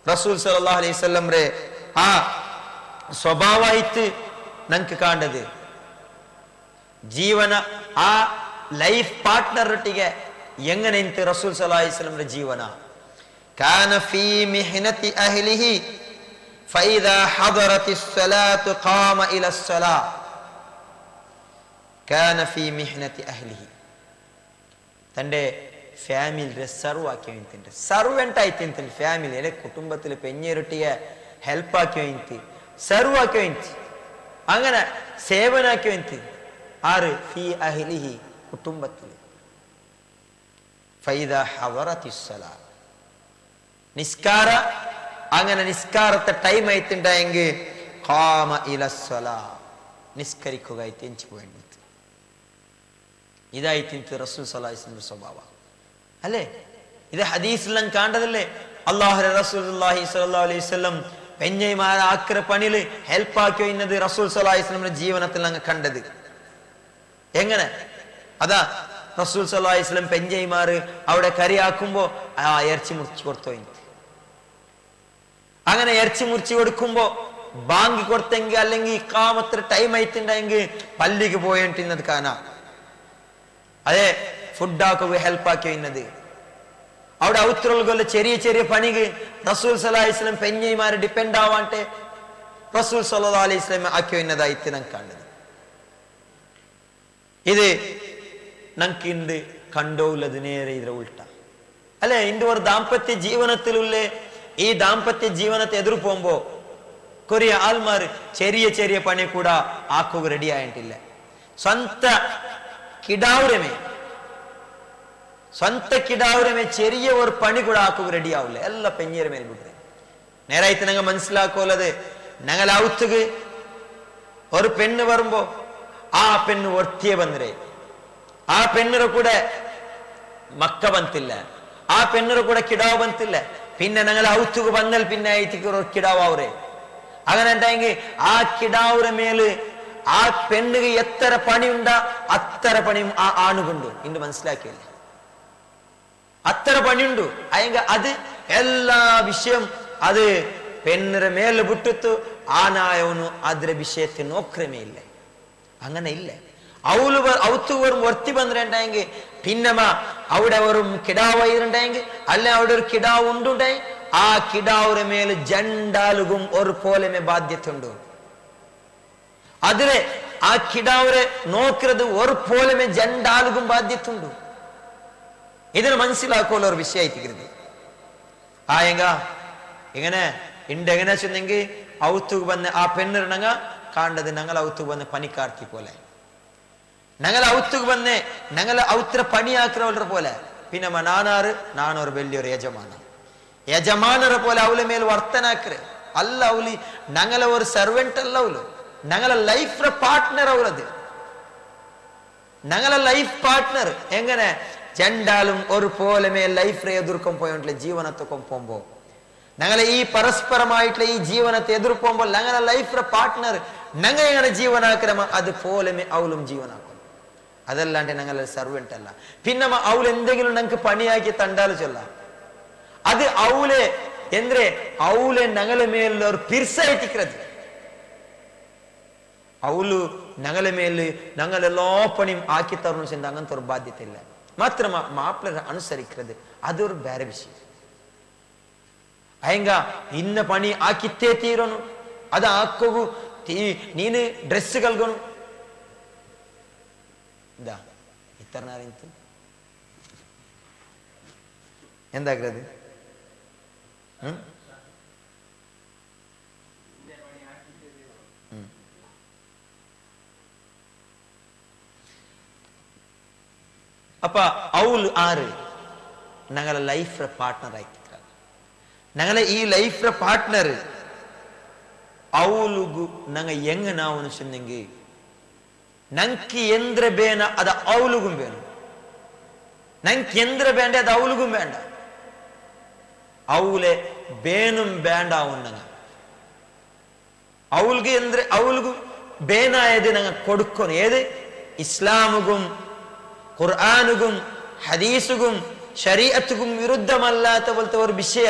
റസൂൽ സല്ലല്ലാഹു അലൈഹി വസല്ലം ആ സ്വഭാവമായിട്ട് ഞങ്ങൾക്ക് കാണുന്നത് ಜೀವನ ಆ ಲೈಫ್ ಪಾರ್ಟ್ನರ್ ಒಟ್ಟಿಗೆ ಹೆಂಗನೆ ಇಂತ ರಸೂಲ್ ಸಲ್ಲಲ್ಲಾಹು ಅಲೈಹಿ ವಸಲ್ಲಂ ಜೀವನ ಕಾನ ಫೀ ಮಿಹ್ನತಿ ಅಹ್ಲಿಹಿ ಫೈದಾ ಹದರತಿಸ್ ಸಲಾತು ಖಾಮ ಇಲಾ ಸಲಾ ಕಾನ ಫೀ ಮಿಹ್ನತಿ ಅಹ್ಲಿಹಿ തന്റെ ഫാമിലിയുടെ സർവ് ആക്കി വേണ്ടി സർവെന്റ് ആയിട്ട് ഫാമിലിയുടെ കുടുംബത്തിലെ പെഞ്ഞേരൊട്ടിയെ ഹെൽപ്പ് ആക്കി വേണ്ടി സർവ് ആക്കി വേണ്ടി അങ്ങനെ സേവനാക്കി വേണ്ടി ആറ് ഫീ അഹ്ലിഹി കുടുംബത്തിൽ ഫൈദാ ഹദറത്തിസ് സലാ നിസ്കാര അങ്ങനെ നിസ്കാരത്തെ ടൈം ആയിട്ടുണ്ടെങ്കിൽ ഖാമ ഇലസ് സലാ നിസ്കരിക്കുക ആയിട്ട് എഞ്ചി വേണ്ടി. ഇതായിട്ട് റസൂൽ സല്ലല്ലാഹു അലൈഹി വസല്ലം സ്വഭാവം അല്ലേ? ഇത് ഹദീസിലും കാണണ്ടതല്ലേ? അല്ലാഹുവിന്റെ റസൂലുള്ളാഹി സ്വല്ലല്ലാഹു അലൈഹി വസല്ലം പെഞ്ഞൈമാരെ ആക്ര പണിയിൽ ഹെൽപ്പ് ആക്കി വരുന്നത് റസൂൽ സല്ലല്ലാഹു അലൈഹി വസല്ലമിന്റെ ജീവിതത്തിൽ അങ്ങ് കണ്ടത്. എങ്ങനെ അതാ റസൂൽ സല്ലല്ലാഹു അലൈഹി വസല്ലം പെഞ്ഞൈമാര് അവിടെ കറിയാക്കുമ്പോ ഇറച്ചി മുറിച്ചു കൊടുത്തു. അങ്ങനെ ഇറച്ചി മുറിച്ചു കൊടുക്കുമ്പോ ബാങ്കി കൊടുത്തെങ്കിൽ അല്ലെങ്കിൽ ഇഖാമത്തിന് ടൈം ആയിട്ടുണ്ടെങ്കിൽ പള്ളിക്ക് പോയിട്ടിരുന്നത് കാണാം. അതെ ഫുഡ് ആക്കുക ഹെൽപ്പ് ആക്കി വരുന്നത്. അവിടെ ഔത്രൊള്ള ചെറിയ ചെറിയ പണിക്ക് റസൂൽ സല്ലല്ലാഹു അലൈഹി വസല്ലം പെഞ്ഞൈമാര് ഡിപ്പെൻഡ് ആവാണ്ട് റസൂൽ സല്ലല്ലാഹു അലൈഹി വസല്ലം ആക്കി വരുന്നതായിട്ട് നമുക്ക് കണ്ടത്. ഇത് നമുക്ക് ഇണ്ട് കണ്ടോല്ലത് നേരെ ഇതിലെ ഉൾട്ട അല്ലെ? ഇന്റെ ഒരു ദാമ്പത്യ ജീവനത്തിലുള്ള ഈ ദാമ്പത്യ ജീവനത്തെ എതിർ പോകുമ്പോ കൊറിയ ആൾമാർ ചെറിയ ചെറിയ പണി കൂടെ ആക്കുക റെഡി ആയിട്ടില്ല. സ്വന്ത കിടാവുരമേ ചെറിയ ഒരു പണി കൂടെ ആക്കുക റെഡി ആവില്ല. എല്ലാ പെഞ്ഞേര മേൽ വിടുന്നത് നേരായിട്ട് ഞങ്ങൾ മനസ്സിലാക്കുള്ളത്. ഞങ്ങൾ ഔത്തുക ഒരു പെണ്ണ് വരുമ്പോ ആ പെണ്ണ് ഒർത്തിയെ ಬಂದ್ರೆ ಆ പെണ്ണിರ ಕೂಡ മക്ക ಬಂತಿಲ್ಲ, ആ പെണ്ണിರ ಕೂಡ കിടാവ് ಬಂತಿಲ್ಲ. പിന്നെ ഞങ്ങൾ ഔത്തുക വന്നാൽ പിന്നെ ആയിട്ടിക്ക് കിടാവൂരെ. അങ്ങനെ ഉണ്ടെങ്കിൽ ആ കിടാവുര മേല് ആ പെണ്ണുക എത്ര പണിയുണ്ടാ അത്ര പണിയും ആ ആണുകൊണ്ടു. ഇന്ന് മനസ്സിലാക്കിയല്ലേ? അത്ര പണിയുണ്ടു. അയെങ്കിൽ അത് എല്ലാ വിഷയം അത് പെണ്ണിರ ಮೇಲೆ ಬಿಟ್ಟಿತ್ತು. ಆನಾಯವನು ಅದರ ವಿಷಯത്തെ നോക്കമേ ഇല്ല. അങ്ങനെ ഇല്ല. ഔത്ത് വെറും ഒർത്തി വന്നിട്ടുണ്ടെങ്കിൽ പിന്നമ അവിടെ വെറും കിടാവായിരുണ്ടെങ്കിൽ അല്ലെ അവിടെ ഒരു കിടാവ് ഉണ്ടുണ്ടായി ആ കിടാവുടെ മേല് ജണ്ടാലുകും ഒരു പോലെമേ ബാധ്യത ഉണ്ട് അതിലെ ആ കിടാവരെ നോക്കുന്നത് ഒരു പോലെമേ ജണ്ടാലുകും ബാധ്യത ഉണ്ട് ഇതിന് മനസ്സിലാക്കുള്ള ഒരു വിഷയമായിട്ടിരുന്നത് ആയെങ്ക ഇങ്ങനെ എങ്ങനെ ചെന്നെങ്കിൽ ഔത്തുക്ക് വന്ന് ആ പെണ്ണിരണങ്ങ കാണ്ടത് ഞങ്ങൾ ഔത്തുക്ക് വന്ന് പണിക്കാർത്തി പോലെ ഞങ്ങൾ ഔത്തുക്ക് വന്ന് ഞങ്ങൾ ഔത്ര പണിയാക്കുന്നവരുടെ പോലെ പിന്നെ നാനൊരു വലിയൊരു യജമാനരെ പോലെ അവളെ മേൽ വർത്തനാക്കറ് അല്ല അവളി ഞങ്ങളെ ഒരു സെർവെന്റ് അല്ല അവള് ഞങ്ങളെ ലൈഫ് പാർട്ട്ണർ അവളത് ഞങ്ങളെ ലൈഫ് പാർട്ട്ണർ എങ്ങനെ ജണ്ടാലും ഒരു പോലെമേ ലൈഫ് എതിർക്കും പോയിട്ടുള്ള ജീവനത്തൊക്കെ പോകുമ്പോ ഞങ്ങളെ ഈ പരസ്പരമായിട്ടുള്ള ഈ ജീവനത്തെ എതിർക്കുമ്പോൾ ഞങ്ങളെ ലൈഫ് പാർട്ട്ണർ ഞങ്ങൾ എങ്ങനെ ജീവനാക്രമ അതുപോലെമേ അവളും ജീവനാക്കും അതല്ലാണ്ട് ഞങ്ങളെ സെർവെന്റ് അല്ല പിന്നെ അവൾ എന്തെങ്കിലും ഞങ്ങൾക്ക് പണിയാക്കി തണ്ടാലും ചൊല്ലാം അത് അവളെ എന്തേ അവളെ ഞങ്ങളെ മേലുള്ള ഒരു പിർസായിട്ടിക്കുന്നത് അവള് ഞങ്ങളെ മേല് ഞങ്ങളെല്ലാ പണിയും ആക്കി തരണം ചെന്ന് അങ്ങനത്തെ ഒരു ബാധ്യത ഇല്ല മാത്രമാ മാപ്പിള അനുസരിക്കുന്നത് അതൊരു വേറെ വിഷയം അയങ്ക ഇന്ന പണി ആക്കിത്തേ തീരണം അത് ആക്കൂ നീന് ഡ്രസ് കൽകണം ഇതാ ഇത്ര നേരം എന്താക്കുന്നത് അപ്പ അവൾ ആര് ഞങ്ങളെ ലൈഫ് പാർട്ട്ണർ ആയിട്ട് ഞങ്ങളെ ഈ ലൈഫ് പാർട്ട്ണർ ಅವಳಿಗೂ ನಂಗೆ ಹೆಂಗ ನಾವು ಅನಿಸಿದಂಗೆ ನಂಗೆ ಎಂದ್ರೆ ಬೇನ ಅದು ಅವಳಿಗೂ ಬೇನ ನಂಗೆ ಎಂದ್ರೆ ಬೇಂಡ ಅದು ಅವಳಿಗೂ ಬೇಂಡ ಅವಳೆ ಬೇനും ಬೇണ്ട ಅವನ್ನ അവൾക്ക് എന്ത് അവൾക്ക് ബേനായത് ഞങ്ങൾ കൊടുക്കണം ഏത് ഇസ്ലാമുകും ഖുർആനുകും ഹദീസുകും ശരീഅത്തുകും വിരുദ്ധമല്ലാത്ത പോലത്തെ ഒരു വിഷയ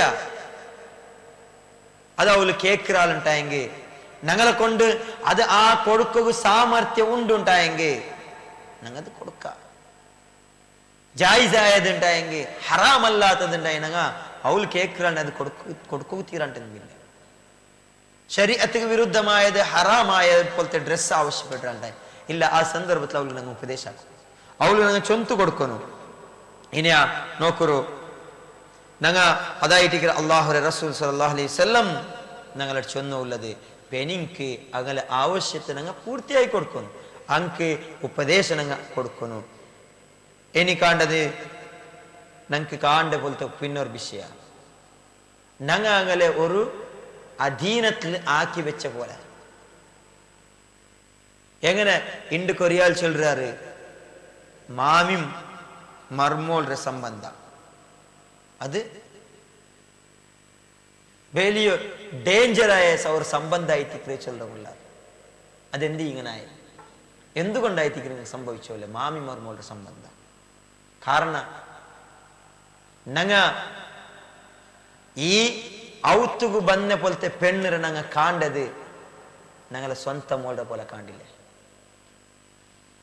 അത് അവള് കേൾക്കുറാളുണ്ടായെങ്കിൽ ഞങ്ങളെ കൊണ്ട് അത് ആ കൊടുക്കുക സാമർത്ഥ്യം ഉണ്ടുണ്ടായെങ്കിൽ ഞങ്ങത് കൊടുക്കാം ജായിസായത് ഉണ്ടായെങ്കിൽ ഹറാമല്ലാത്തത് ഉണ്ടായി ഞങ്ങ അവള് കേൾക്കുറാണ്ട് അത് കൊടുക്കുക തീരാണ്ടില്ല ശരീഅത്തുക്ക് വിരുദ്ധമായത് ഹറാമായത് പോലത്തെ ഡ്രസ്സ് ആവശ്യപ്പെട്ടിട്ടുണ്ടായി ഇല്ല ആ സന്ദർഭത്തിൽ അവള് ഞങ്ങൾ ഉപദേശാക്കും അവള് ഞങ്ങൾ ചൊന്തു കൊടുക്കണം ഇനിയാ നോക്കൂ ഞങ്ങ അതായിട്ട് അള്ളാഹുറെ റസൂൽ സല്ലല്ലാഹു അലൈഹി വസല്ലം ഞങ്ങളെ ചൊന്നുള്ളത് പെനിക്ക് അങ്ങനെ ആവശ്യത്തിന് ഞങ്ങൾ പൂർത്തിയായി കൊടുക്കുന്നു അങ്ക് ഉപദേശം ഞങ്ങൾ കൊടുക്കുന്നു ഇനി കാണ്ടത് ഞങ്ങൾക്ക് കാണ്ട പോലത്തെ പിന്നൊരു വിഷയ ഞങ്ങ അങ്ങനെ ഒരു അധീനത്തിൽ ആക്കി വെച്ച പോലെ എങ്ങനെ ഇണ്ട് കൊറിയാൽ ചൊല്ലുറാറ് മാമിയും മർമോളുടെ സംബന്ധം അത് വലിയ ഡേഞ്ചറായ ഒരു സംബന്ധമായിട്ട് ചൊല്ലുള്ള അതെന്ത് ഇങ്ങനായി എന്തുകൊണ്ടായിട്ട് സംഭവിച്ചോല്ലേ മാമി മർമോളുടെ സംബന്ധം കാരണം ഞങ്ങ ഈ ഔത്തുകു ബന്ന പോലത്തെ പെണ്ണിനെ ഞങ്ങ കാണ്ടത് ഞങ്ങളെ സ്വന്തം മോളുടെ പോലെ കാണ്ടില്ലേ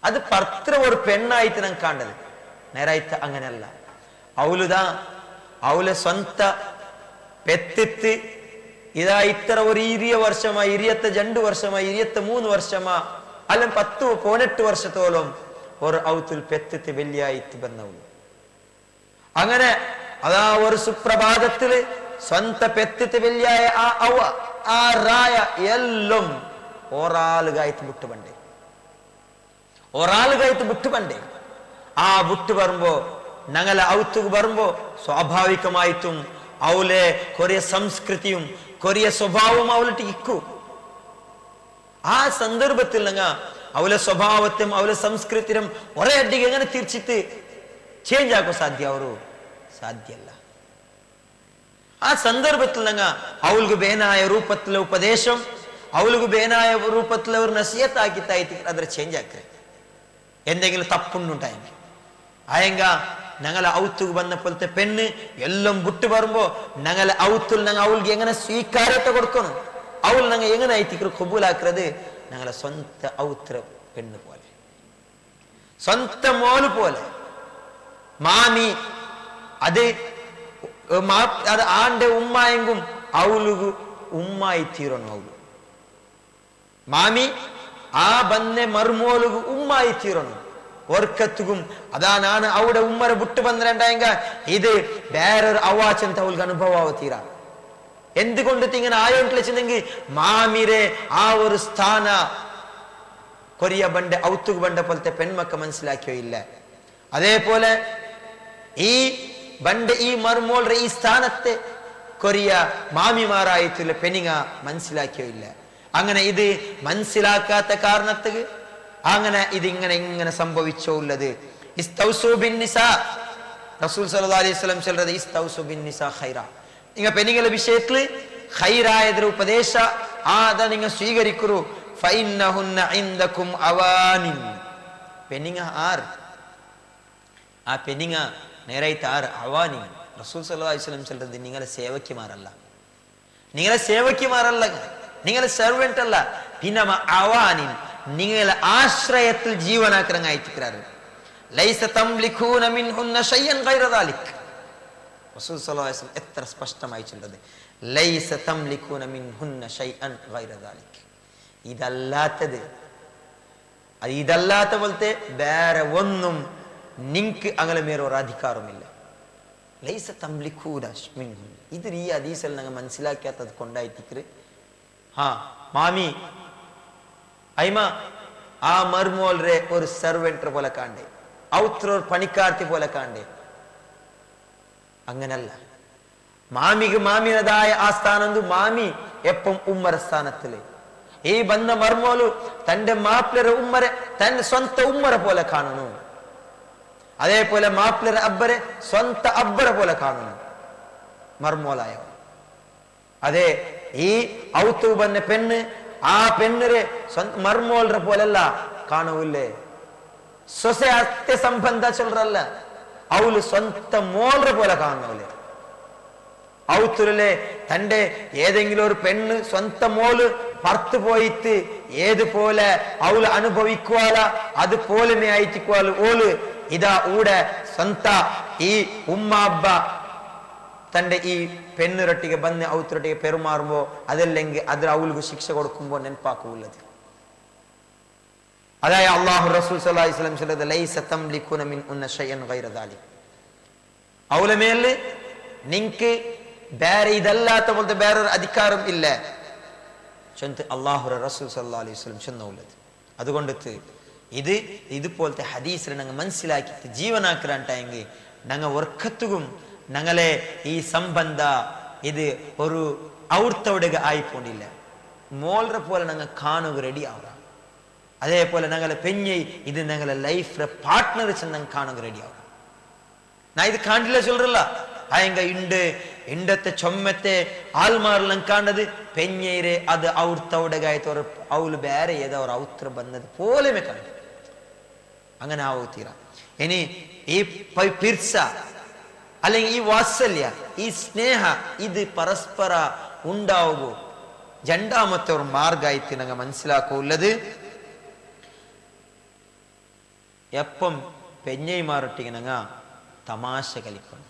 അത് പത്ര ഒരു പെണ്ണായിട്ട് ഞങ്ങൾ കാണ്ടത് നേരായിട്ട് അങ്ങനെയല്ല അവളുതാ അവളെ സ്വന്ത പെത്തിത്ത് ഇതാ ഇത്ര ഒരു 20 വർഷമാ 22 വർഷമാ 23 വർഷമാ അല്ല 18 വർഷത്തോളം ഒരു ഔത്തുൽ പെത്തിത്ത് വെള്ളിയായിട്ട് ബന്നവളു അങ്ങനെ അതാ ഒരു സുപ്രഭാതത്തില് സ്വന്ത പെത്തിത്ത് വെള്ളിയായ ആ റായ എല്ലാം ഒരാളുകായിട്ട് വിട്ടുപണ്ടേ ആ വിട്ടു വരുമ്പോ ഞങ്ങളെ ഔത്തുക്ക് വരുമ്പോ സ്വാഭാവികമായിട്ടും അവളെ കൊറിയ സംസ്കൃതിയും കൊറിയ സ്വഭാവവും അവളിട്ട് ഇക്കൂ ആ സന്ദർഭത്തിൽ ഞങ്ങ അവളെ സ്വഭാവത്തും അവളെ സംസ്കൃതിയും ഒരേ അടിക്ക് എങ്ങനെ തിരിച്ചിട്ട് ചേഞ്ച് ആക്കോ സാധ്യല്ല ആ സന്ദർഭത്തിൽ ഞങ്ങ അവൾക്ക് ബേനായ രൂപത്തിലെ ഉപദേശം അവൾക്ക് ബേനായ രൂപത്തിലെ ഒരു നസിയത്താക്കിത്തായിട്ട് അದ್ರ ചേഞ്ച് ആക്ക എന്തെങ്കിലും തപ്പുണ്ടുണ്ടായെങ്കിൽ ആയെങ്ക ഞങ്ങളെ ഔത്തുക്ക് വന്ന പോലത്തെ പെണ്ണ് എല്ലാം വിട്ടു വരുമ്പോ ഞങ്ങളെ ഔത്തുൽ ഞങ്ങൾ അവൾക്ക് എങ്ങനെ സ്വീകാര്യത്തെ കൊടുക്കണം അവൾ ഞങ്ങൾ എങ്ങനെ ഐത്തിക്ക് കബൂലാക്കുന്നത് ഞങ്ങളെ സ്വന്തം ഔത്ര പെണ്ണ് പോലെ സ്വന്തം മോള് പോലെ. മാമി അത് അത് ആന്റെ ഉമ്മായെങ്കും അവളുകു ഉമ്മായി തീരണം. അവളു മാമി ആ ബന്നെ മറുമോളുകു ഉമ്മായി തീരണം. ഓർക്കത്തുകും അതാ ನಾನು അവിടെ ഉമ്മരെ വിട്ടു ಬಂದ್ರೆಂಡಾಯಂಗ ഇത് വേറൊരു അവാച്ചಂತ ಅವಳಿಗೆ ಅನುಭವ തീര. എന്തുകൊണ്ട് ഇങ്ങനെ ആയോണ്ടെങ്കിൽ മാമിരെ ആ ഒരു സ്ഥാന കൊറിയ ബണ്ട ഔത്തുക ബണ്ട പോലത്തെ പെൺമക്ക മനസ്സിലാക്കിയോ ഇല്ല. അതേപോലെ ഈ ബണ്ട ഈ മറുമോളുടെ ഈ സ്ഥാനത്തെ കൊറിയ മാമിമാരായിട്ടുള്ള പെണ്ണിങ്ങ മനസ്സിലാക്കിയോ ഇല്ല. അങ്ങനെ ഇത് മനസ്സിലാക്കാത്ത കാരണത്തിന് അങ്ങനെ ഇതിങ്ങനെ ഇങ്ങനെ സംഭവിച്ചോ ഉള്ളത്. ഇസ്തൗസു ബിൻ നിസാ റസൂൽ സല്ലല്ലാഹു അലൈഹി വസല്ലം ചൊല്ലறது ഇസ്തൗസു ബിൻ നിസാ ഖൈറ. നിങ്ങൾ പെണ്ണുങ്ങളുടെ വിഷയത്തിൽ ഖൈറായതൊരു ഉപദേശ ആദ നിങ്ങൾ സ്വീകരിക്കൂ. ഫഇന്നഹുന്ന ഇൻദകും അവാനിൻ. പെണ്ണുങ്ങ ആർ ആ പെണ്ണുങ്ങ നേരായിട്ട് ആർ അവാനിൻ. റസൂൽ സല്ലല്ലാഹു അലൈഹി വസല്ലം ചൊല്ലறது നിങ്ങളെ സേവക്കിമാരല്ല, നിങ്ങളെ സേവക്കിമാരല്ല, നിങ്ങളെ സെർവന്റ് അല്ല. പിന്നെ അവാനിൻ നിങ്ങളെ ആശ്രയത്തിൽ ജീവനാക്കരങ്ങായിട്ടിരിക്കാറ്. ലൈസ തംലികൂന മിൻഹുന്ന ശൈഅൻ ഗൈറ ദാലിക്. റസൂൽ സല്ലല്ലാഹു അലൈഹി വസല്ലം എത്ര സ്പഷ്ടമായി ചൊല്ലത്. ലൈസ തംലികൂന മിൻഹുന്ന ശൈഅൻ ഗൈറ ദാലിക്. ഇതല്ലാത്ത പോലത്തെ വേറെ ഒന്നും നിങ്ങൾക്ക് അങ്ങനെ മേലെ ഒരു അധികാരമില്ല. ലൈസ തംലികൂന മിൻഹുന്ന. ഇത് ഈ ഹദീസിൽ നിങ്ങൾ മനസ്സിലാക്കാത്തത് കൊണ്ടായിട്ടിക്കറ്. മാമി അയ്മ ആ മർമോൾറെ ഒരു സെർവെന്റ് പോലെ കാണ്ടേ, ഔത്രൊരു പണിക്കാർത്തി പോലെ കാണ്ടേ. അങ്ങനല്ല. മാമിക്ക് മാമിനതായ ആ സ്ഥാനം മാമി എപ്പം ഉമ്മര സ്ഥാനത്തില്. ഈ ബന്ധ മർമോലു തന്റെ മാപ്പിളരെ ഉമ്മരെ തന്റെ സ്വന്ത ഉമ്മരെ പോലെ കാണുന്നു. അതേപോലെ മാപ്പിളരെ അബ്ബരെ സ്വന്ത അബ്ബരെ പോലെ കാണുന്നു മർമോലായ. അതെ ഈ ഔത്തു ബന്ന പെണ്ണ് ആ പെണ്ണരെ മർമോളരെ പോലല്ല കാണൂല്ലേ. സൊസെ അത്യ സംബന്ധ ചൊല്ലറല്ല, അവള് സ്വന്തം മോളരെ പോലെ കാണുന്നവളെ. ഔത്തുലെ തന്റെ ഏതെങ്കിലും ഒരു പെണ്ണ് സ്വന്തം മോള് പുറത്തു പോയിട്ട് ഏതുപോലെ അവള് അനുഭവിക്കുവാല അതുപോലെ ആയിട്ടിക്കുവാൽ ഓള് ഇതാ ഊടെ സ്വന്ത ഈ ഉമ്മ അബ്ബ തന്റെ ഈ പെണ്ണുരൊട്ടിಗೆ ಬಂದು ഔത്തുരൊട്ടിಗೆ പെരുമാറുമ്പോ അതല്ലെങ്കിൽ അതിൽ അവൾക്ക് ശിക്ഷ കൊടുക്കുമ്പോ നെനപ്പാക്കുള്ളത്. അതായത് അല്ലാഹു റസൂൽ സല്ലല്ലാഹു അലൈഹി വസല്ലം ചൊല്ലത് ലൈസ തംലികുന മിൻ ഉന്ന ശൈഅൻ ഗൈറ ദാലിക്. അവളെ മേലെ നിങ്ങൾക്ക് വേറെ ഇതല്ലാത്ത പോലത്തെ വേറൊരു അധികാരം ഇല്ല ചൊന്ന് അല്ലാഹു റസൂൽ സല്ലല്ലാഹു അലൈഹി വസല്ലം ചൊന്നുള്ളത്. അതുകൊണ്ട് ഇത് ഇതുപോലത്തെ ഹദീസിനെ ഞങ്ങൾ മനസ്സിലാക്കിയിട്ട് ജീവനാക്കാണ്ടായെങ്കിൽ ഞങ്ങൾ വർക്കത്തുകും ഞങ്ങളെ ഈ സംബന്ധ ഇത് ഒരു ഔർത്തവിടെ ആയിപ്പോണ്ടില്ല. മോളറെ പോലെ ഞങ്ങൾ കാണുക റെഡി ആവുക. അതേപോലെ ഞങ്ങളെ പെഞ്ഞை ഇത് ഞങ്ങളെ ലൈഫിലെ പാർട്ട്ണർ ഞങ്ങൾ കാണുക റെഡി ആവുക. ഞാൻ ഇത് കാണില്ല ചൊല്ലറല്ല. അയങ്ക ഉണ്ട് ഇണ്ടത്തെ ചൊമ്മത്തെ ആൽമാറിലും കാണത് പെഞ്ഞേരെ അത് ഔർത്തവിടെ ആയിട്ട് അവള് വേറെ ഏതോ ഒരു ഔത്ര ബന്നത് പോലെ കാണും. അങ്ങനെ ആവൂത്തീര. ഇനി ഈ പിർസ അല്ലെങ്കിൽ ഈ വാത്സല്യ ഈ സ്നേഹ ഇത് പരസ്പര ഉണ്ടാവുകയോ രണ്ടാമത്തെ ഒരു മാർഗമായിട്ട് ഞങ്ങൾ മനസ്സിലാക്കുള്ളത് എപ്പം പെഞ്ഞൈമാരൊട്ടിಗೆ ഞങ്ങ തമാശ കളിക്കണം.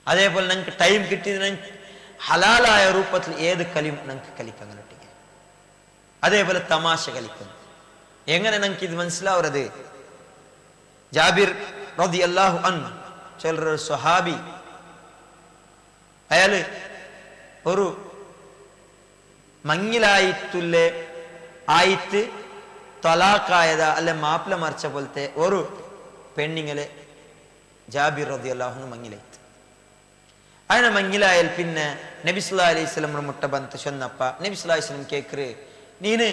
അതേപോലെ ഞങ്ങൾക്ക് ടൈം കിട്ടിയത് ഹലാലായ രൂപത്തിൽ ഏത് കളിയും ഞങ്ങൾക്ക് കളിക്കങ്ങനൊട്ടിಗೆ. അതേപോലെ തമാശ കളിക്കണം. എങ്ങനെ ഞങ്ങൾക്ക് ഇത് മനസ്സിലാവുന്നത്? ജാബിർ റളിയല്ലാഹു അൻഹു ചൊല്ലൊരു സ്വഹാബി, അയാള് ഒരു മങ്ങിലായിട്ടുള്ള ആയിട്ട് തലാഖായത അല്ലെ മാപ്പിള മറിച്ച പോലത്തെ ഒരു പെണ്ണിങ്ങളെ ജാബിർ റളിയല്ലാഹു അൻഹു മങ്ങിലായിട്ട്. അങ്ങനെ മങ്ങിലായാൽ പിന്നെ നബി സല്ലല്ലാഹു അലൈഹി വസല്ലം മുട്ട ബന്ത് ചൊന്നപ്പ നബി സല്ലല്ലാഹു അലൈഹി വസല്ലം കേക്കറ്, നീന്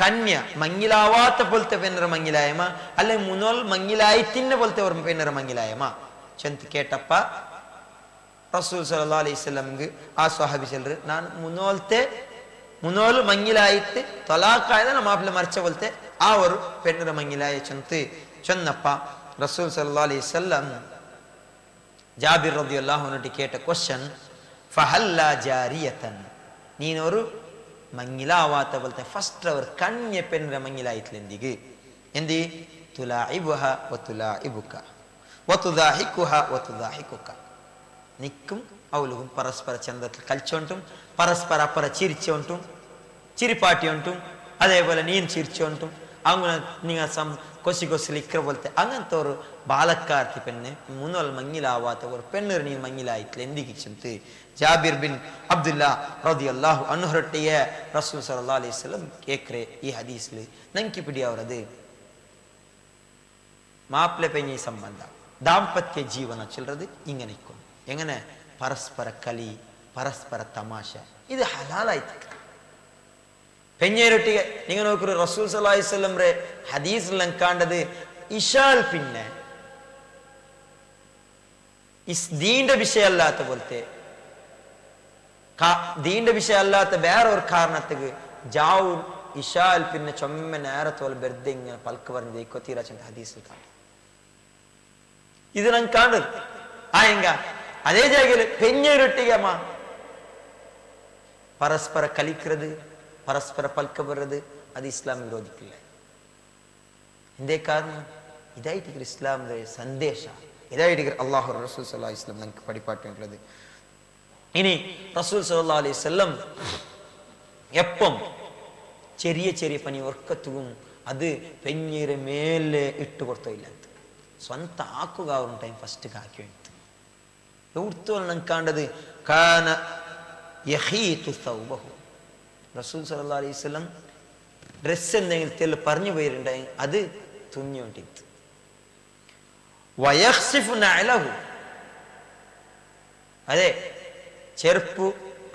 കന്യ മങ്ങിലാവാത്ത പോലത്തെ പെണ്ണറ മങ്ങിലായമ അല്ലെ മുനോൽ മങ്ങിലായിട്ടിന്ന പോലത്തെ ഒരു പെണ്ണറ മങ്ങിലായമ ചെന്ന് കേട്ടപ്പ റസൂൽ സല്ലല്ലാഹു അലൈഹി വസല്ലംക്ക് ആ സ്വഹാബി ചൊല്ലറ്, ഞാൻ മുനോൽ മങ്ങിലായിട്ട് തലാഖായത മാപ്പിള മറിച്ച പോലത്തെ ആ ഒരു പെണ്ണറ മങ്ങിലായ ചെന്നപ്പ റസൂൽ സല്ലല്ലാഹു അലൈഹി വസല്ലം ജാബിർ റളിയല്ലാഹു അൻഹു കേട്ട ക്വസ്റ്റ്യൻ, ഫഹല്ല ജാരിയതൻ, നീനൊരു മങ്ങിലാവാത്ത പോലത്തെ ഫസ്റ്റ് അവർ കന്യ പെണ്ണറ മങ്ങിലായിട്ടില്ലെന്തിക്ക് എന്ത് തുലാഇബുഹ വതുലാഇബുക വതുദാഹികുഹ വതുദാഹികുക. നിക്കും അവളും പരസ്പര ചന്തത്തിൽ കളിച്ചോണ്ടും പരസ്പര അപ്പുറ ചിരിച്ചോണ്ടും ചിരിപ്പാട്ടിയോണ്ടും അതേപോലെ നീൻ ചിരിച്ചോണ്ടും അങ്ങനെ നിങ്ങൾ കൊസി കൊസിലിക്ക പോലത്തെ അങ്ങനത്തെ ഒരു ബാലക്കാർത്തി പെണ്ണ് മുന്നോൽ മങ്ങിലാവാത്ത ഒരു പെണ്ണൊരു നീ മങ്ങിലായിട്ടില്ല എന്തിക്കിച്ചെന്ന് ജാബിർ ബിൻ അബ്ദുല്ലാ റളിയല്ലാഹു അൻഹു ಹೊರಟಿಯ റസൂൽ സല്ലല്ലാഹു അലൈഹി വസല്ലം കേക്കರೆ ഈ ഹദീസിൽ ನಂಕಿ പിടിയാവറത് മാപ്പിള പെഞ്ഞി സംബന്ധ ദാമ്പത്യ ജീവന ചൊല്ലறது ഇങ്ങനെ എങ്ങനെ പരസ്പര കളി പരസ്പര തമാശ ഇത് ഹലാലായിട്ട് പെഞ്ഞേരൊട്ടിಗೆ നിങ്ങൾ നോക്കൂ റസൂൽ സല്ലല്ലാഹു അലൈഹി വസല്ലം റെ ഹദീസിൽ കണ്ടത് ഇശാൽ പിന്നെ ദീന്റെ വിഷയമല്ലാത്ത പോലത്തെ ദീന്റെ വിഷയമല്ലാത്ത വേറെ ഒരു കാരണത്തേക്ക് ജാവു ഇശാൽ പിന്നെ ചൊമ്മ നേരത്തോലെ വെറുതെ ഇങ്ങനെ പൽക്ക് പറഞ്ഞ് ദൈക്കോത്തീരാച്ചന്റെ ഹദീസിൽ കാണും. ഇത് ನಂಗೆ കാണുന്നത് ആയെങ്ക അതേ ജാഗയിൽ പെഞ്ഞേരൊട്ടിಗೆ അമ്മ പരസ്പര കളിക്കുന്നത് പരസ്പര പൽക്ക വர்றது അത് ഇസ്ലാം വിരോധിക്കില്ല. എന്തേ കാരണം ഇതായിട്ട് ഇസ്ലാമിന്റെ സന്ദേശ ഇതായിട്ട് അല്ലാഹു റസൂൽ സല്ലല്ലാഹു അലൈഹി വസല്ലം നമുക്ക് പഠിപ്പാട്ടുള്ളത്. ഇനി റസൂൽ സല്ലല്ലാഹു അലൈഹി വസല്ലം എപ്പം ചെറിയ ചെറിയ പനി ഒർക്കത്തും അത് പെഞ്ഞിരെ മേലെ ഇട്ട് കൊടുത്തില്ല സ്വന്ത ആക്കുക ടൈം ഫസ്റ്റ് കാക്കി എവിടുത്തോളം നമുക്ക് കാണേണ്ടത് കാന യഹീതു സൗബഹു റസൂൽ സല്ലല്ലാഹു അലൈഹി വസല്ലം ഡ്രസ് എന്തെങ്കിലും പറഞ്ഞു പോയിട്ടുണ്ടായി അത് തുന്നിയോണ്ടിട്ട് വയഖ്സിഫു നഅലഹു അതെ ചെരുപ്പ്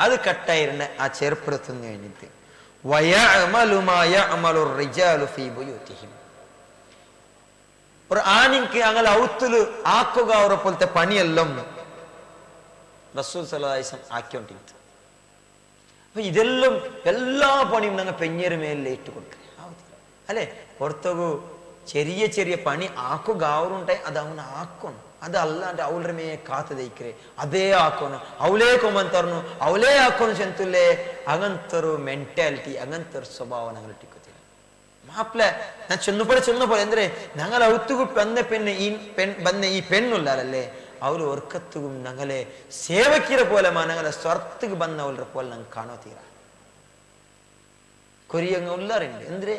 അത് കട്ടായിരുന്ന ആ ചെരുപ്പ് തുന്നി കഴിഞ്ഞിട്ട് വയഅമലു മാ യഅമലു റിജാലു ഫീ ബുയൂതിഹിം ഒരു ആണിക്ക് അങ്ങനെ ഔത്തുല് ആക്കുക അവരെ പോലത്തെ പണിയെല്ലാം റസൂൽ സല്ലല്ലാഹു അലൈഹി വസല്ലം ആക്കിക്കൊണ്ടിരുന്നു. അപ്പൊ ഇതെല്ലാം എല്ലാ പണിയും ഞങ്ങൾ പെഞ്ഞേര് മേലിൽ ഏറ്റുകൊടുക്കുക അല്ലെ പുറത്തൊരു ചെറിയ ചെറിയ പണി ആക്കുക അവരുണ്ടായി അത് അവൻ ആക്കണം അത് അല്ലാണ്ട് അവളുടെ മേ കാത്തു ദയിക്കರೆ അതേ ആക്കണം അവളേ കൊമ്മന്തറന്നു അവളേ ആക്കണം ചെന്തല്ലേ അങ്ങനത്തൊരു ಮೆಂಟಾಲಿಟಿ അങ്ങനത്തൊരു സ്വഭാവം ഞങ്ങൾ ഇട്ടിക്കൊത്തില്ല മാപ്പിള ഞാൻ ചെന്നപ്പോൾ എന്തിനെ ഞങ്ങൾ ഔത്തുകു വന്ന ഈ പെണ്ണുള്ളാരല്ലേ അവര് ഒർക്കത്തും ഞങ്ങളെ സേവക്കിര പോലെ ഞങ്ങളെ സ്വർത്തക്ക് വന്നവളുടെ പോലെ ഞങ്ങൾ കാണോ തീര കൊരിയങ്ങ ഉള്ളാറുണ്ട് എന്തിനെ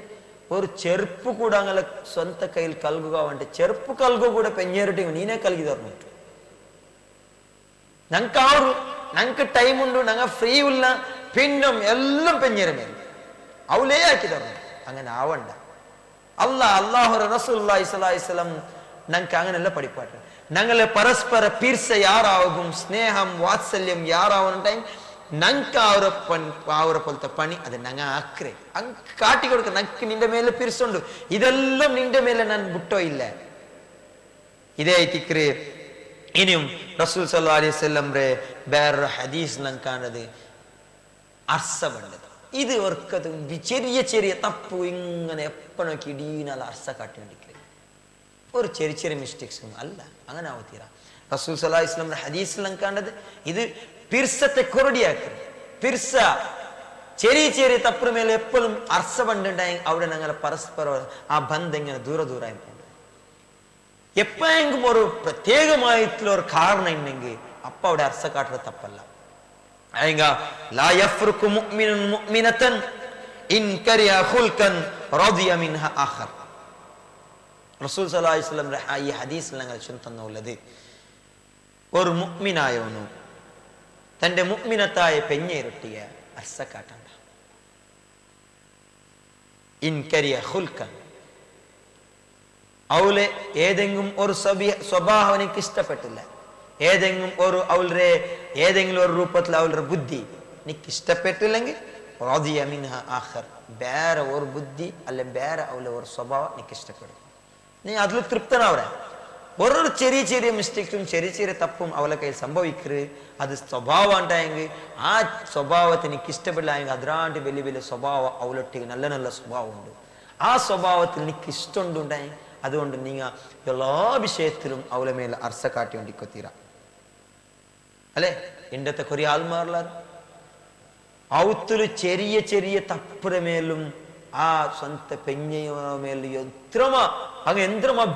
ഒരു ചെറുപ്പ് കൂടെ അങ്ങനെ സ്വന്ത കയ്യിൽ കൽകുക വേണ്ട ചെറുപ്പ് കൽകുക കൂടെ പെഞ്ഞേറിട്ട് നീനെ കൽകി തറന്നിട്ടു ഞങ്ങൾക്ക് ടൈം ഉണ്ട് ഞങ്ങൾ ഫ്രീ ഉള്ള പിന്നും എല്ലാം പെഞ്ഞേര മേൽ അവളേ ആക്കി തറന്നു അങ്ങനെ ആവണ്ട അല്ലാഹു റസൂലുള്ളാഹി സ്വല്ലല്ലാഹു അലൈഹി വസല്ലം ഞങ്ങൾക്ക് അങ്ങനെയല്ല പഠിപ്പാട്ട് ഞങ്ങളെ പരസ്പര പീർസ യാറാവും സ്നേഹം വാത്സല്യം യാറാവുന്ന ടൈം ഞങ്ങൾക്ക് അവരെ പോലത്തെ പണി അത് ഞങ്ങ ആക്രെ കാട്ടി കൊടുക്ക ഞങ്ങൾക്ക് നിന്റെ മേലെ പിരിച്ചുണ്ട് ഇതെല്ലാം നിന്റെ മേലെ ഞാൻ വിട്ടോ ഇല്ല ഇതേ തിക്രേ ഇനിയും റസൂൽ സല്ലല്ലാഹു അലൈഹി വസല്ലം റെ വേറെ ഹദീസ് ഞങ്ങൾ കാണുന്നത് അർസ വേണ്ടത് ഇത് ഓർക്കത് ചെറിയ ചെറിയ തപ്പു ഇങ്ങനെ എപ്പോഴൊക്കെ ഇടീനാൽ അർസ കാട്ടി വേണ്ടിക്കില്ല ഒരു ചെറിയ ചെറിയ മിസ്റ്റേക്സും അല്ല അങ്ങനെ ആവത്തീര റസൂൽ സല്ലല്ലാഹു അലൈഹി വസല്ലം ഹദീസിൽ ഞങ്ങൾ കാണുന്നത് ഇത് പിർസത്തെ കൊറടിയാക്കരുത് പിർസ ചെറിയ ചെറിയ തപ്പിന് മേലെ എപ്പോഴും അർസ പണ്ടുണ്ടായി അവിടെ ഞങ്ങളെ പരസ്പരം ആ ബന്ധം ഇങ്ങനെ ദൂരദൂരായി പോകും എപ്പോഴെങ്കിലും ഒരു പ്രത്യേകമായിട്ടുള്ള ഒരു കാരണം ഉണ്ടെങ്കിൽ അപ്പൊ അവിടെ അർസ കാട്ടുന്നത് തപ്പല്ല ലാ യഫ്റുഖു മുഅ്മിനുൻ മുഅ്മിനതൻ ഇൻ കരിയ ഖുൽകൻ റദിയ മിൻഹാ ആഖർ റസൂൽ സല്ലല്ലാഹു അലൈഹി വസല്ലം ഈ ഹദീസിൽ ഞങ്ങൾ ചൊല്ലുന്നത് ഒരു മുഅ്മിനായവനു തന്റെ മുഅ്മിനത്തായ പെഞ്ഞേരൊട്ടിയെ അർസ കാട്ടണ്ട ഇൻ കരിയ ഖുൽകൻ അവളെ ഏതെങ്കിലും ഒരു സ്വഭാവം എനിക്ക് ഇഷ്ടപ്പെട്ടില്ല ഏതെങ്കിലും ഒരു അവളുടെ ഏതെങ്കിലും ഒരു രൂപത്തിൽ അവളുടെ ബുദ്ധി എനിക്ക് ഇഷ്ടപ്പെട്ടില്ലെങ്കിൽ റദിയ മിൻഹാ ആഖർ വേറെ ഒരു ബുദ്ധി അല്ലെ വേറെ അവളുടെ ഒരു സ്വഭാവം എനിക്ക് ഇഷ്ടപ്പെടും നീ അതിൽ തൃപ്തനാവറേ ഒരു ചെറിയ ചെറിയ മിസ്റ്റേക്സും ചെറിയ ചെറിയ തപ്പും അവളെ കയ്യിൽ സംഭവിക്കരുത് അത് സ്വഭാവം ഉണ്ടായെങ്കിൽ ആ സ്വഭാവത്തെ എനിക്ക് ഇഷ്ടപ്പെടില്ലെങ്കിൽ അതിരാണ്ട് വലിയ വലിയ സ്വഭാവം അവളൊട്ടിക്ക് നല്ല നല്ല സ്വഭാവം ഉണ്ട് ആ സ്വഭാവത്തിൽ എനിക്ക് ഇഷ്ടമുണ്ടായി അതുകൊണ്ട് നിങ്ങൾ എല്ലാ വിഷയത്തിലും അവളെ മേലെ അർസ കാട്ടിക്കൊണ്ടിക്കൊത്തീര അല്ലെ ഇണ്ടത്തെ കൊറിയ ആൾമാറിലാർ ഔത്തില് ചെറിയ ചെറിയ തപ്പുടെ മേലും ആ സ്വന്തം പെഞ്ഞയോ മേലെ യന്ത്രമാ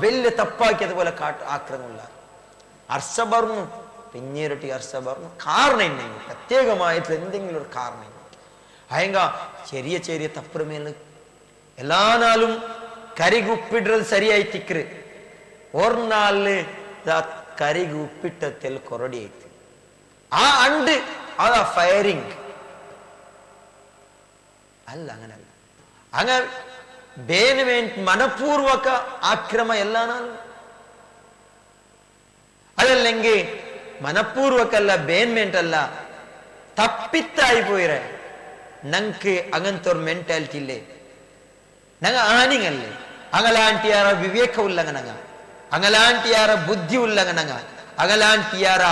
വലിയ തപ്പാക്കിയതുപോലെ ആക്രമണമുള്ള അർസ പറഞ്ഞു പെഞ്ഞേരട്ടി അർസ പറഞ്ഞു കാരണം പ്രത്യേകമായിട്ട് എന്തെങ്കിലും ഒരു കാരണം അയങ്ക ചെറിയ ചെറിയ തപ്പുറ മേല് എല്ലാ നാളും കരികു ഉപ്പിടുறது சரியாയി திக்ரு ஒரு நாள் കരികു ഉപ്പിട്ടത്തിൽ കൊറടി ആയിട്ട് ആ അണ്ട് അതാ ഫയറിംഗ് അല്ല അങ്ങനല്ല അങ്ങനെ ಬೇನ್ಮೆಂಟ್ മനപൂർവക ആക്രമ എല്ലാ നാളും അതല്ലെങ്കിൽ മനപൂർവകല്ല ಬೇನ್ಮೆಂಟ್ അല്ല തപ്പിത്തായി പോയിരെ ഞങ്ങൾക്ക് അങ്ങനത്തെ ഒരു മെന്റാലിറ്റി ഇല്ലേ ഞങ്ങൾ ആണിങ്ങല്ലേ അങ്ങലാಂಟಿ ಯಾರ ವಿವೇಕ ಉಲ್ಲಂಘನಂಗ അങ്ങലാಂಟಿ ಯಾರ ಬುದ್ಧಿ ಉಲ್ಲಂಘನಂಗ അങ്ങലാಂಟಿ ಯಾರ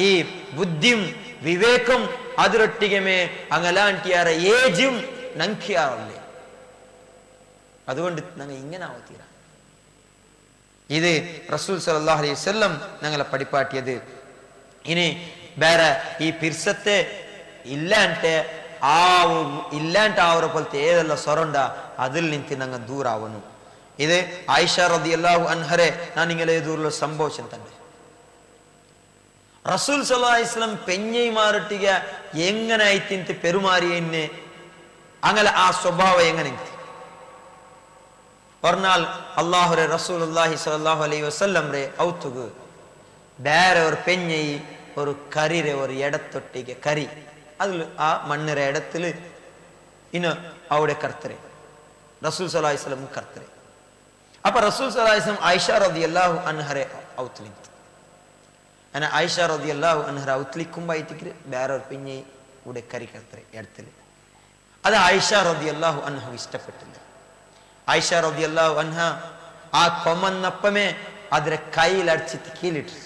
ಈ ಬುದ್ಧಿಂ ವಿವೇಕಂ ಅದರೊಟ್ಟಿಗೆ ಮೇ അങ്ങലാಂಟಿ ಯಾರ ಏಜും ನಂಕಿಯಾವല്ലേ അതുകൊണ്ട് ഞങ്ങൾ ഇങ്ങനെ ആവത്തീര ഇത് റസൂൽ സല്ലല്ലാഹു അലൈഹി വസല്ലം ഞങ്ങളെ പഠിപ്പാട്ടിയത് ഇനി വേറെ ഈ പിർസത്തെ ഇല്ലാണ്ട് അവരെ പോലത്തെ ഏതെല്ലാം സ്വരണ്ട അതിൽ നിന്തി ഞങ്ങൾ ദൂരാവನು ഇത് ആയിഷ റളിയല്ലാഹു അൻഹരെ ഞാൻ നിങ്ങളെ ദൂരలో സംഭവിച്ചു തന്നെ റസൂൽ സല്ലല്ലാഹു അലൈഹി വസല്ലം പെഞ്ഞൈമാരൊട്ടിಗೆ എങ്ങനെ ആയിത്തിಂತ പെരുമാറിയെന്നെ അങ്ങനെ ആ സ്വഭാവം എങ്ങനെ ഒരനാൾ അല്ലാഹുരെ റസൂലുള്ളാഹി സ്വല്ലല്ലാഹു അലൈഹി വസല്ലം രെ ഔത്തുക ಬೇರೆ ഒരു പെഞ്ഞൈ ഒരു കറിരെ ഒരു എടത്തൊട്ടിಗೆ കറി അതിൽ ആ മണ്ണിര ഇടത്തിൽ ഇന്ന് അവിടെ കർത്തരെ റസൂൽ സല്ലല്ലാഹു അലൈഹി വസല്ലം കർത്തരെ അപ്പൊ റസൂൽ സല്ലല്ലാഹു അലൈഹി വസല്ലം ആയിഷ റളിയല്ലാഹു അൻഹരെ ഔത്ലിന്ത് അന ആയിഷ റളിയല്ലാഹു അൻഹര ഔത്ലിക്കുംബൈതിക്ക് വേറെ ഒരു പെഞ്ഞൈ ഇവിടെ കറി കർത്തരെ ഇടത്തിൽ അത് ആയിഷ റളിയല്ലാഹു അൻഹ ഇഷ്ടപ്പെട്ടില്ല ആയിഷ റളിയല്ലാഹു അൻഹ ആ കൊമന്നപ്പമേ അതിരെ കയ്യിലടിച്ചിട്ട് കീലിട്ടു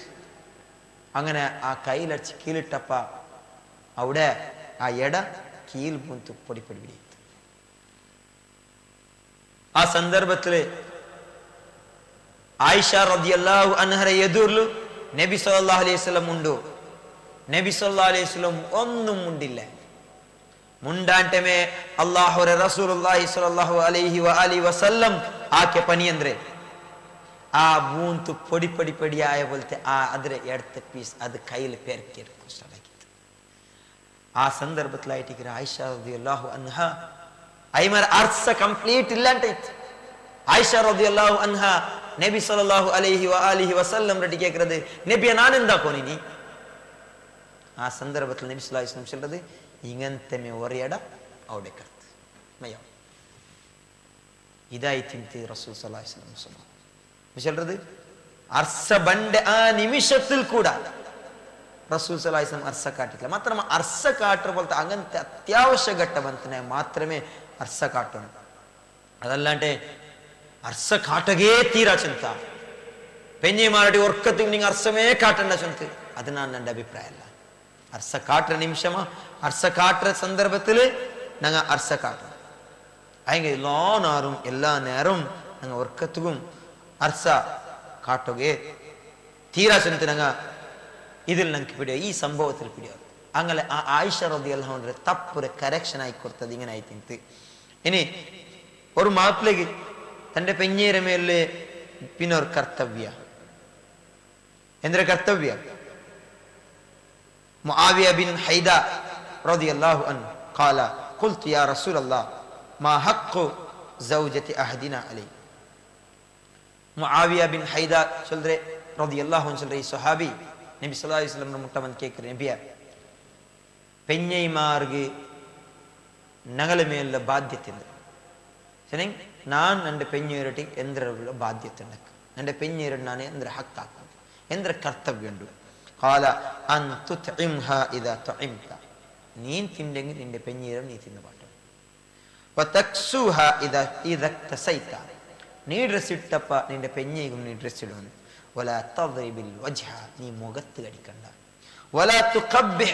അങ്ങനെ ആ കയ്യിലടിച്ച് കീലിട്ടപ്പ അവിടെ ആ എട കീൽ പൂന്തു പൊടിപ്പൊടി പിടിത്തു ആ സന്ദർഭത്തില് ആയിഷ റളിയല്ലാഹു അൻഹര എതിർലു നബി സല്ലല്ലാഹു അലൈഹി വസല്ലം ഉണ്ടോ നബി സല്ലല്ലാഹു അലൈഹി വസല്ലം ഒന്നും മുണ്ടില്ല മുണ്ടാಂಟಮೇ ಅಲ್ಲಾಹುರ ರಸೂಲುಲ್ಲಾಹಿ സ്വല്ലല്ലാഹു അലൈഹി വആലിഹി വസല്ലം ആക്കെ പനി ಅಂದ್ರೆ ആ ബൂന്തു പൊടി പൊടി പൊടിയായ പോലത്തെ ആ അതിരെ എടുത്ത പീസ് അത് കയ്യിൽ പെരക്കിയെടുക്കും സ്റ്റാർട്ട് ആക്കിತ್ತು ആ സന്ദർഭത്തിലായിട്ട് ആയിഷ റളിയല്ലാഹു അൻഹ ಐಮರ್ ಅರ್ಥ ಕಂಪ್ಲೀಟ್ ಇಲ್ಲ ಅಂತ ಇತ್ತು ಆಯಿಷ ರದಿಯಲ್ಲಾಹು ಅನ್ಹಾ ನಬಿ ಸಲ್ಲಲ್ಲಾಹು ಅಲೈಹಿ ವಆಲಿಹಿ ವಸಲ್ಲಂ ರಟಿ ಕೇಕ್றது നബിയെ நான் എന്താ പോനി ആ സന്ദർഭത്തിൽ നബി സല്ലല്ലാഹു അലൈഹി വസല്ലം சொல்றது ഇങ്ങനത്തെ ഒരു എട അവിടെ കർത്ത് മയോ ഇതായി തിന്തി റസൂൽ സല്ലല്ലാഹു അലൈഹി വസല്ലം சொல்றது അർസ ബണ്ട് ആ നിമിഷത്തിൽ കൂടാ റസൂൽ സല്ലല്ലാഹു അലൈഹി വസല്ലം അർസ കാട്ടില്ല മാത്രമല്ല അർസ കാട്ടർ പോലത്തെ അങ്ങനത്തെ അത്യാവശ്യ ഘട്ടമಂತನೆ മാത്രമേ അർസ കാട്ടണം അതല്ലാണ്ട് അർസ കാട്ടകേ തീരാ ചിന്ത പെഞ്ഞിമാരുടെ ഒർക്കത്തിൽ നിങ്ങൾ അർസമേ കാട്ടണ്ട ചിന്ത അത് ನನ್ನ അഭിപ്രായമല്ല അർസ കാട്ടുന്ന നിമിഷമാ അർസ കാട്ടുന്ന സന്ദർഭത്തിൽ ഞങ്ങൾ അർസ കാട്ടണം അയങ്ങ എല്ലാ നേരം ഞങ്ങൾ ഒർക്കത്തും അർസ കാട്ടുകേ തീരാ ചിന്ത ഞങ്ങൾ ഇതിൽ ഞങ്ങൾക്ക് പിടിയോ ഈ സംഭവത്തിൽ പിടിയോ അങ്ങനെ ആ ആയിഷ റളിയല്ലാഹു അൻഹ തപ്പുര കറക്ഷൻ ആയി കൊടുത്തത് ഇങ്ങനെ ആയി തിന്ത് ഇനി ഒരു മാപ്പിളക്ക് തന്റെ പെഞ്ഞേര മേലെ പിന്നെ ഒരു കർത്തവ്യ എന്തൊരു കർത്തവ്യ മുആവിയ ബിൻ ഹൈദ റളിയല്ലാഹു അൻഹു قال قلت يا رسول الله ما حق زوجة أحدنا عليه മുആവിയ ബിൻ ഹൈദ சொல்றே റളിയല്ലാഹു അൻഹു சொல்றே സ്വഹാബി നബി സല്ലല്ലാഹു അലൈഹി വസല്ലം മുട്ട വന്ന് കേൾക്കற നബിയ പെഞ്ഞൈമാർക്ക് ഞങ്ങളെ മേലുള്ള ബാധ്യതയുണ്ട് ശരി ഞാൻ എൻ്റെ പെഞ്ഞേരട്ടി എന്തൊരു ബാധ്യതയുണ്ട് എൻ്റെ പെഞ്ഞേരട്ടി ഞാൻ എന്തൊരു ഹക്കാക്കും എന്തൊരു കർത്തവ്യമുണ്ട് قال أن تطعمها إذا طعمت നീ തിന്നെങ്കിൽ നിന്റെ പെഞ്ഞേരം നീ തിന്നു പാട്ടും وتكسوها إذا اكتسيت നീ ഡ്രസ് ഇട്ടപ്പ നിന്റെ പെഞ്ഞേക്കും നീ ഡ്രസ് ഇടുന്നു ولا تضرب الوجه നീ മുഖത്ത് കടിക്കണ്ട ولا تقبح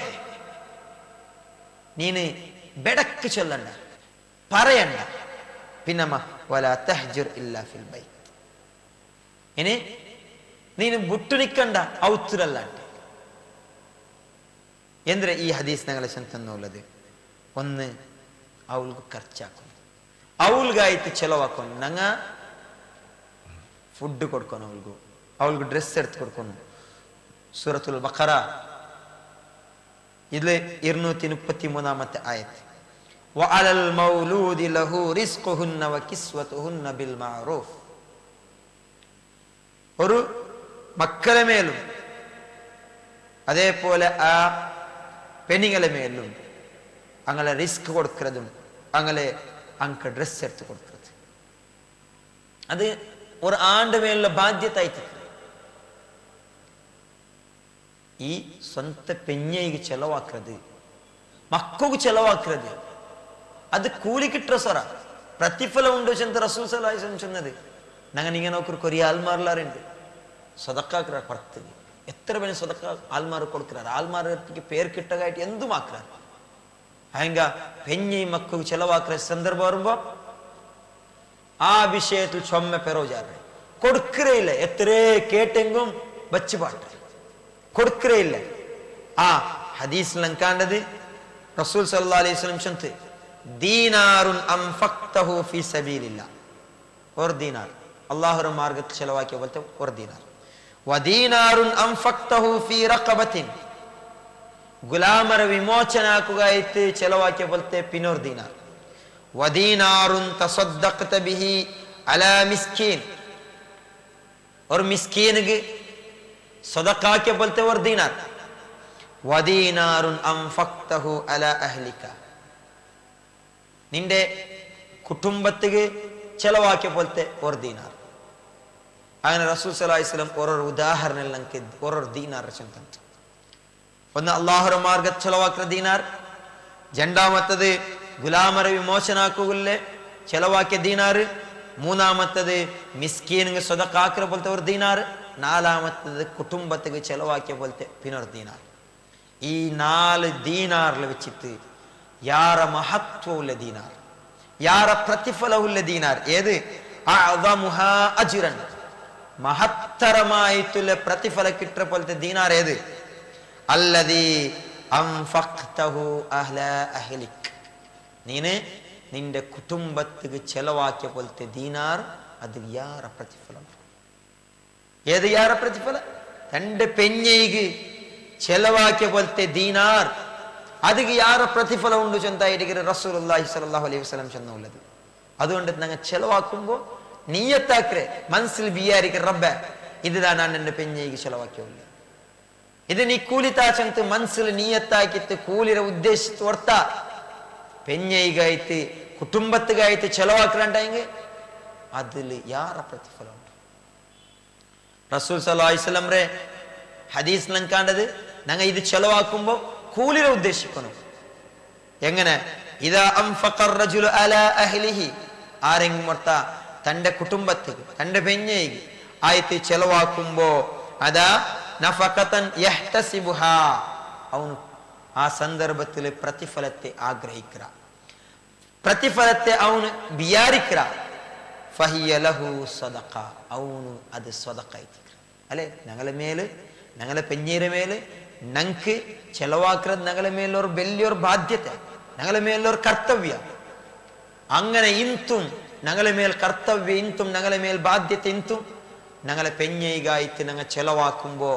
നീ ബെടക്ക് ചൊല്ലണ്ട പറയണ്ട പിന്നമ്മ ولا تهجر إلا في البيت ഇനി നീ വിട്ടു നിൽക്കണ്ട ഔത്തുരല്ലാണ്ട് എന്തിനാ ഈ ഹദീസ് ഞങ്ങളെ ചെന്നുള്ളത് ഒന്ന് അവൾക്ക് ഖർച്ചാക്കുന്നു അവൾക്കായിട്ട് ചെലവാക്കണം. ഞങ്ങ ഫുഡ് കൊടുക്കണം, അവൾക്ക് ഡ്രസ് എടുത്ത് കൊടുക്കണം. സൂറത്തുൽ ബഖറ ഇതില് 233 ആയത്ത്. വഅലൽ മൗലൂദി ലഹു റിസ്ഖുഹുന്ന വകിസ്വതുഹുന്ന ബിൽ മഅറൂഫ്. ഒരു മക്കളെ മേലും അതേപോലെ ആ പെണ്ണുങ്ങളെ മേലും അങ്ങനെ റിസ്ക് കൊടുക്കുന്നതും അങ്ങനെ അങ്ക ഡ്രസ് എടുത്ത് കൊടുക്കുന്നത് അത് ഒരു ആണ്ട് മേലുള്ള ബാധ്യത ആയിട്ട്. ഈ സ്വന്തം പെഞ്ഞയ്ക്ക് ചെലവാക്കുന്നത്, മക്കൾക്ക് ചെലവാക്കുന്നത്, അത് കൂലി കിട്ടുന്ന സ്വറ പ്രതിഫലം ഉണ്ട് ചെന്ന് റസൂൽ സല്ലല്ലാഹു അലൈഹി വസല്ലം ചെന്നത്. ഞങ്ങൾ ഇങ്ങനെ ഒരു ആൽമാറിലാറുണ്ട് സ്വതക്കാക്കുற പുറത്ത് എത്ര പേര് സ്വതക്ക ആൽമാർ കൊടുക്കുறாரு. ആൽമാർക്ക് പേർ കിട്ടകായിട്ട് എന്തുമാക്കുறாரு. ഹയങ്ക പെഞ്ഞൈ മക്കൾക്ക് ചെലവാക്കുന്ന സന്ദർഭം വരുമ്പോ ആ വിഷയത്തിൽ ചൊമ്മ പെരോജാറ് കൊടുക്കറേയില്ല. എത്രേ കേട്ടെങ്കും വച്ച് പാട്ട് കൊടുക്കറേയില്ല. ആ ഹദീസിൽ കാണ്ടത് റസൂൽ സല്ലല്ലാഹു അലൈഹി വസല്ലം ചൊന്നത് ദീനാറുൻ അൻഫഖ്തഹു ഫീ സബീലില്ലാഹ്. ഒരു ദീനാർ അല്ലാഹുവിന്റെ മാർഗ്ഗത്തിൽ ചെലവാക്കിയ പോലത്തെ ഒരു ദീനാർ. വദീനാറുൻ അൻഫഖ്തഹു ഫീ റഖബത്തിൻ. ഗുലാമരെ വിമോചനാക്കുകയായിട്ട് ചെലവാക്കിയ പോലത്തെ പിന്നൊരു ദീനാർ. വദീനാറുൻ തസദ്ദഖ്ത ബിഹി അലാ മിസ്കീൻ. ഒരു മിസ്കീനുക്ക് സദഖാക്കിയ പോലത്തെ ഒരു ദീനാർ. വദീനാറുൻ അൻഫഖ്തഹു അലാ അഹ്ലിക. നിന്റെ കുടുംബത്തിക്ക് ചെലവാക്കിയ പോലത്തെ ഒരു ദീനാർ. അങ്ങനെ റസൂൽ സല്ലല്ലാഹു അലൈഹി വസല്ലം ഓരോ ഉദാഹരണം നമുക്ക് ഓരോ ദീനാർ ചെന്നിട്ടുണ്ട്. ഒന്ന് അള്ളാഹുവിന്റെ മാർഗ്ഗത്തിൽ ചെലവാക്കുന്ന ദീനാർ, രണ്ടാമത്തത് ഗുലാമരെ വിമോചനാക്കുകളിലെ ചെലവാക്കിയ ദീനാർ, മൂന്നാമത്തത് മിസ്കീനുകൾ സ്വതക്കാക്കുന്ന പോലത്തെ ഒരു ദീനാർ, നാലാമത്തത് കുടുംബത്തിക്ക് ചെലവാക്കിയ പോലത്തെ പിന്നൊരു ദീനാർ. ഈ 4 ദീനാറിൽ വെച്ചിട്ട് യാറ മഹത്വമുള്ള ദീനാർ, യാറ പ്രതിഫലമുള്ള ദീനാർ ഏത്? അഅ്ദമുഹാ അജ്റൻ, മഹത്തരമായിട്ടുള്ള പ്രതിഫലം കിട്ടുന്ന പോലത്തെ ദീനാർ ഏത്? അല്ലദീ അൻഫഖ്തഹു അഹ്ലാ അഹ്ലിക്. നീന് നിന്റെ കുടുംബത്തിക്ക് ചെലവാക്കിയ പോലത്തെ ദീനാർ, അത് യാറ പ്രതിഫലം. ഏത് യാറ പ്രതിഫലം? രണ്ട് പെഞ്ഞയ്ക്ക് ചെലവാക്കിയ പോലത്തെ ദീനാർ, അത് യാറ പ്രതിഫലം ഉണ്ട് ചെന്നായിരിക്കും റസൂലുള്ളാഹി സ്വല്ലല്ലാഹു അലൈഹി വസല്ലം ചെന്നുള്ളത്. അതുകൊണ്ട് ഞങ്ങൾ ചെലവാക്കുമ്പോ നീയത്താക്കേ മനസ്സിൽ വിചാരിക്കും, റബ്ബേ ഇതാ ഞാൻ എന്റെ പെഞ്ഞയ്ക്ക് ചെലവാക്കിയുള്ളൂ, ഇത് നീ കൂലിത്താച്ചಂತ മനസ്സിൽ നീയത്താക്കിയിട്ട് കൂലിയുടെ ഉദ്ദേശിച്ച് ഓർത്ത പെഞ്ഞയ്ക്കായിട്ട് കുടുംബത്തുകായിട്ട് ചെലവാക്കലുണ്ടെങ്കിൽ അതിൽ യാറ പ്രതിഫലം ഉണ്ട്. റസൂൽ സല്ലല്ലാഹു അലൈഹി വസല്ലം റെ ഹദീസിൽ കണ്ടത് ഞങ്ങൾ ഇത് ചെലവാക്കുമ്പോ കൂലിയുടെ ഉദ്ദേശിക്കണം. എങ്ങനെ? ഇദാ അൻഫഖർ റജുലു അലാ അഹ്ലിഹി, ആരെങ്കിലും ഓർത്ത തന്റെ കുടുംബത്തിക്ക് തന്റെ പെഞ്ഞയ്ക്ക് ആയിട്ട് ചെലവാക്കുമ്പോ അതാ നഫഖതൻ യഹ്തസിബുഹാ, അവൻ ആ സന്ദർഭത്തിൽ പ്രതിഫലത്തെ ആഗ്രഹിക്കുക, പ്രതിഫലത്തെ അവന് വിചാരിക്കുക. ഫഹിയ ലഹു സദഖ, അവന് അത് സദഖ അല്ലെ. ഞങ്ങളെ മേല് ഞങ്ങളെ പെഞ്ഞീരെ മേല് ഞങ്ങൾക്ക് ചെലവാക്കുന്നത് ഞങ്ങളെ മേലൊരു വലിയൊരു ബാധ്യത, ഞങ്ങളെ മേലൊരു കർത്തവ്യ. അങ്ങനെ ഇന്തും ഞങ്ങളെ മേൽ കർത്തവ്യ, ഇന്തും ഞങ്ങളെ മേൽ ബാധ്യത, ഇന്തും ഞങ്ങളെ പെഞ്ഞയ്ക്കായിട്ട് ഞങ്ങൾ ചെലവാക്കുമ്പോ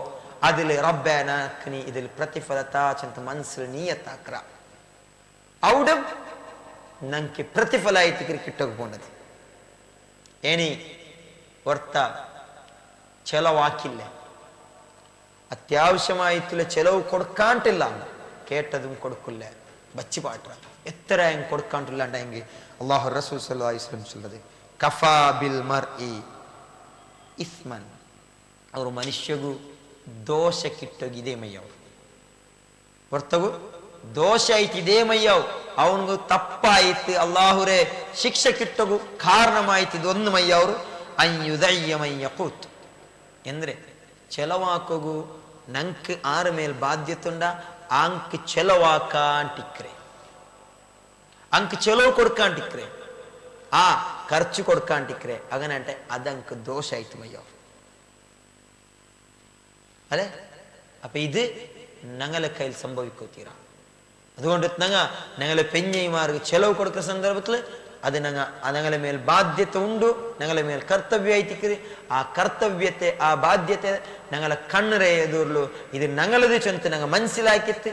അതിൽ റബ്ബേ നക്ക് നീ ഇതിൽ പ്രതിഫലത്താച്ചಂತ മനസ്സിൽ നീയത്താക്കുക. അവിടെ ഞങ്ങൾക്ക് പ്രതിഫലമായിട്ട് കിട്ടക പോണ്ടത്. ഇനി ഓർത്ത ചെലവാക്കില്ല, അത്യാവശ്യമായിട്ടുള്ള ചെലവ് കൊടുക്കാണ്ടില്ല, കേട്ടതും കൊടുക്കില്ല, ബച്ച് പാട്ട എത്രയും കൊടുക്കാണ്ടില്ലാണ്ടെങ്കിൽ അല്ലാഹു റസൂൽ സല്ലല്ലാഹു അലൈഹി വസല്ലം ചൊല്ലത് കഫാ ബിൽ മർഇ ഇസ്മൻ, ಅವರು ಮನುಷ್ಯಗೂ ದೋಷ ಕಿಟ್ಟೋಗಿ ಇದೇ ಮಯ್ಯವು ಹೊರ್ತಗು ದೋಷ ಐತಿ ಇದೇ ಮಯ್ಯವು, ಅವನಿಗೂ ತಪ್ಪಾಯಿತು ಅಲ್ಲಾಹುರೇ ಶಿಕ್ಷೆ ಕಿಟ್ಟೋಗು ಕಾರಣಮಾಯಿತು ಇದೊಂದು ಮಯ್ಯವರು. ಅಯ್ಯುದಯ್ಯ ಮಯ್ಯಕೂತ್ ಎಂದ್ರೆ ಚೆಲವಾಕೋಗು ನಂക്ക് ആറ് മേൽ ബാധ്യതയുണ്ട, അങ്ക് ചെലവാക്കാണ്ടിക്രേ, അങ്ക് ചെലവ് കൊടുക്കാണ്ടിക്രേ, ആ ಖರ್ಚು കൊടുക്കാണ്ടിക്രേ, അങ്ങനെ അതങ്ക് ദോഷായിട്ട് മയ്യാവും അല്ലെ. അപ്പൊ ഇത് ഞങ്ങളെ കയ്യിൽ സംഭവിക്കോ തീരാ. അതുകൊണ്ട് ഞങ്ങളെ പെഞ്ഞൈമാർക്ക് ചെലവ് കൊടുക്കുന്ന സന്ദർഭത്തിൽ അത് ഞങ്ങളെ മേൽ ബാധ്യത ഉണ്ട്, ഞങ്ങളെ മേൽ കർത്തവ്യമായിട്ടിക്കത്. ആ കർത്തവ്യത്തെ, ആ ബാധ്യത്തെ ഞങ്ങളെ കണ്ണറേ എದುർಲು ഇത് ഞങ്ങളത് ചൊಂತ ഞങ്ങൾ മനസ്സിലാക്കിയിട്ട്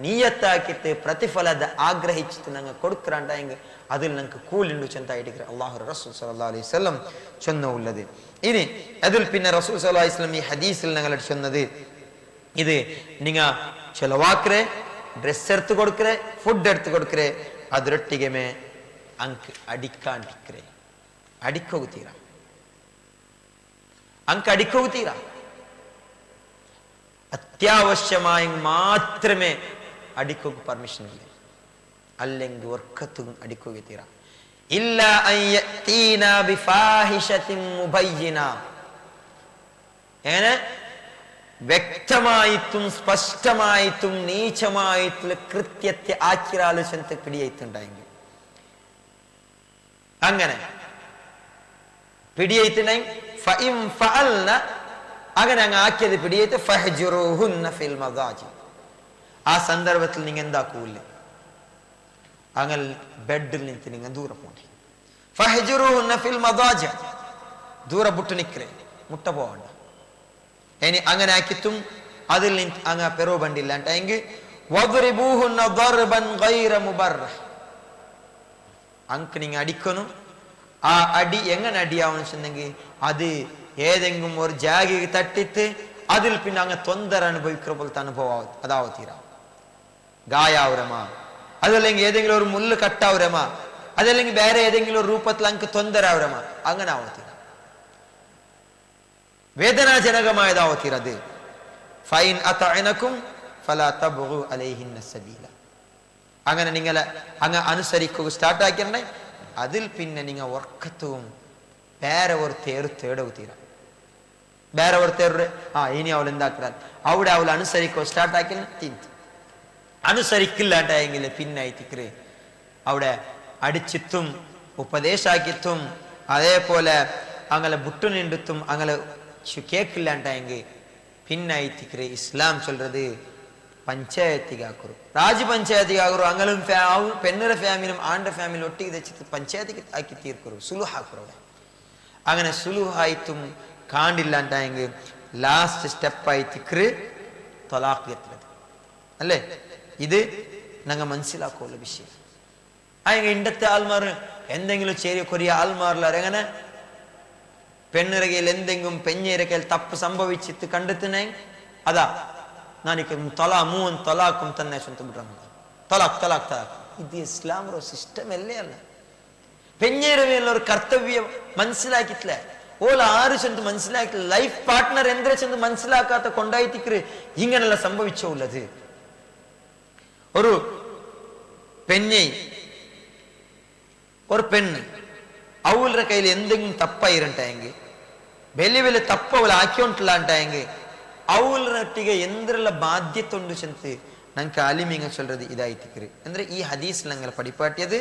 നിയത്താക്കിയിട്ട് പ്രതിഫലದ ಆಗ್ರಹಿച്ചിട്ട് ഞങ്ങൾ കൊടുക്കറാണ്ടായെങ്കിൽ അതിൽ ഞങ്ങൾക്ക് കൂലുണ്ട് ചൊಂತಾയിട്ടിക്കற അല്ലാഹു റസൂൽ സല്ലല്ലാഹു അലൈഹി വസല്ലം ചൊന്നുള്ളത്. ഇനി അതിൽ പിന്നെ റസൂൽ സല്ലല്ലാഹു അലൈഹി വസല്ലം ഈ ഹദീസിൽ ഞങ്ങളോട് ചൊന്നത് ഇത് നിങ്ങ ചെലവാക്കറേ, ഡ്രസ് എടുത്ത് കൊടുക്കറേ, ഫുഡ് എടുത്ത് കൊടുക്കറേ, ಅದರೊಟ್ಟಿಗೆ ಮೇ ಅಂಕ್ ಅಡಿಕ್ಕಾಂಟಿಕ್ರೆ ಅಡಿಕ್ಕೋಗುತ್ತೀರಾ, ಅಂಕ್ ಅಡಿಕ್ಕೋಗುತ್ತೀರಾ. അത്യാവശ്യമായി മാത്രമേ അടിക്കുക പെർമിഷൻ ഇല്ല, അല്ലെങ്കിൽ ഒർക്കത്തും അടിക്കുക തീര ഇല്ല. എങ്ങനെ വ്യക്തമായിട്ടും സ്പഷ്ടമായിട്ടും നീചമായിട്ടുള്ള കൃത്യത്തെ ആക്കിരാലോചനത്തെ പിടിയായിട്ടുണ്ടായെങ്കിൽ, അങ്ങനെ പിടിയായിട്ടുണ്ടെങ്കിൽ അങ്ങനെ അങ്ങ് ആക്കിയത് പിടിയായിട്ട് ഫഹ്ജുറൂഹുന്ന ഫിൽ മദാജി, ആ സന്ദർഭത്തിൽ നിങ്ങൾ എന്താക്കൂല്ലേ, അങ്ങനെ ബെഡിൽ നിന്ന് നിങ്ങൾ ദൂരെ പോകണ്ടേ. ഫഹ്ജുറൂഹുന്ന ഫിൽ മദാജി, ദൂരെ ബുട്ട് നിക്കറേ, മുട്ട പോകണ്ട. ഇനി അങ്ങനെ ആക്കിത്തും അതിൽ നിന്ന് അങ്ങ് പെറോ ബണ്ടില്ല എങ്കിൽ വദ്രിബൂഹുന്ന ദർബൻ ഗൈറ മുബർറഹ്, അങ്ക് നിങ്ങൾ അടിക്കണം. ആ അടി എങ്ങനെ അടിയാവണം വെച്ചെങ്കിൽ അത് ഏതെങ്കിലും ഒരു ജാഗിക്ക് തട്ടിത്ത് അതിൽ പിന്നെ അങ്ങ് തൊന്തര അനുഭവിക്കുന്ന പോലത്തെ അനുഭവം അതാവത്തീരാ. ഗായാവുരമ, അതല്ലെങ്കിൽ ഏതെങ്കിലും ഒരു മുല്ല് കട്ടാവുരമ, അതല്ലെങ്കിൽ വേറെ ഏതെങ്കിലും ഒരു രൂപത്തിൽ അങ്ങ് തൊന്തരാവുരമ, അങ്ങനെ ആവത്തീര, വേദനാജനകമായതാവത്തീര. അത് ഫൈൻ അതഅനകും ഫലാ തബ്ഗു അലൈഹിന്ന സബീല, അങ്ങനെ നിങ്ങളെ അങ്ങ് അനുസരിക്കുക സ്റ്റാർട്ടാക്കിയണ്ടേ, അതിൽ പിന്നെ നിങ്ങൾ വർക്കത്തും വേറെ ഒരു തേടുക ಬೇರೆ ಹೊರ್ತೇವ್ರೆ ಇನಿ ಅವಳು ಎಂದಾಕ್ರಾಲ್ അവിടെ അവൾ അനുസരിക്കോ സ്റ്റാർട്ടാക്കി തിന്ത് അനുസരിക്കില്ല എങ്കിൽ പിന്നെ ആയിത്തിക്കറ് അവിടെ അടിച്ചിത്തും ഉപദേശാക്കിത്തും അതേപോലെ അങ്ങനെ ബുട്ടു നിണ്ടുത്തും അങ്ങനെ കേക്കില്ലാണ്ടെങ്കിൽ പിന്നെ ആയിത്തിക്കറ് ഇസ്ലാം ചൊല്ലത് പഞ്ചായത്തികാക്കുറു രാജ് പഞ്ചായത്തികാക്കുറു അങ്ങളും പെണ്ണുടെ ഫാമിലും ആണ്ട ഫാമിലും ഒട്ടിക്ക് തെച്ചിട്ട് പഞ്ചായത്തിക്ക് ആക്കി തീർക്കുറു സുലുഹാക്കുറു. അവിടെ അങ്ങനെ സുലുഹായിട്ടും കാണ്ടില്ലാണ്ടെങ്കിൽ ലാസ്റ്റ് സ്റ്റെപ്പായി തിക്കറ് തൊലാഖ് എത്തുന്നത് അല്ലേ. ഇത് ഞങ്ങൾ മനസ്സിലാക്കുള്ള വിഷയം. അയങ്ങ ഇണ്ടത്തെ ആൾമാർ എന്തെങ്കിലും ചെറിയ കൊറിയ ആൾമാരിലാർ എങ്ങനെ പെണ്ണിറകയിൽ എന്തെങ്കിലും പെഞ്ഞിറക്കയിൽ തപ്പ് സംഭവിച്ചിട്ട് കണ്ടെത്തുന്നേ അതാ നാനിക്ക് മൂന്ന് തൊലാക്കും തന്നെ തൊലാഖ് തൊലാഖ് തൊലാഖ്. ഇത് ഇസ്ലാം സിസ്റ്റം അല്ലേ അല്ല. പെഞ്ഞേരെ മേലുള്ള ഒരു കർത്തവ്യം മനസ്സിലാക്കിയിട്ടില്ല. ഓല ആര് ചെന്ന് മനസ്സിലാക്കില്ല. ലൈഫ് പാർട്ട്ണർ എന്തിനെ ചെന്ന് മനസ്സിലാക്കാത്ത കൊണ്ടായിട്ടിക്കറ് ഇങ്ങനെയുള്ള സംഭവിച്ചുള്ളത്. ഒരു പെണ്ണെ ഒരു പെണ്ണ് അവളുടെ കയ്യിൽ എന്തെങ്കിലും തപ്പായിരുണ്ടെങ്കിൽ വലിയ വലിയ തപ്പ് അവൾ ആക്കിക്കൊണ്ടില്ലാണ്ടെങ്കിൽ അവളൊട്ടിಗೆ എന്തിനുള്ള ബാധ്യത ഉണ്ട് ചെന്ന് ഞങ്ങൾക്ക് ആലിമീങ്ങ ചൊല്ലത് ഇതായിട്ടിക്കറ്. ಅಂದ್ರೆ ഈ ഹദീസിൽ ഞങ്ങൾ പഠിപ്പാട്ടിയത്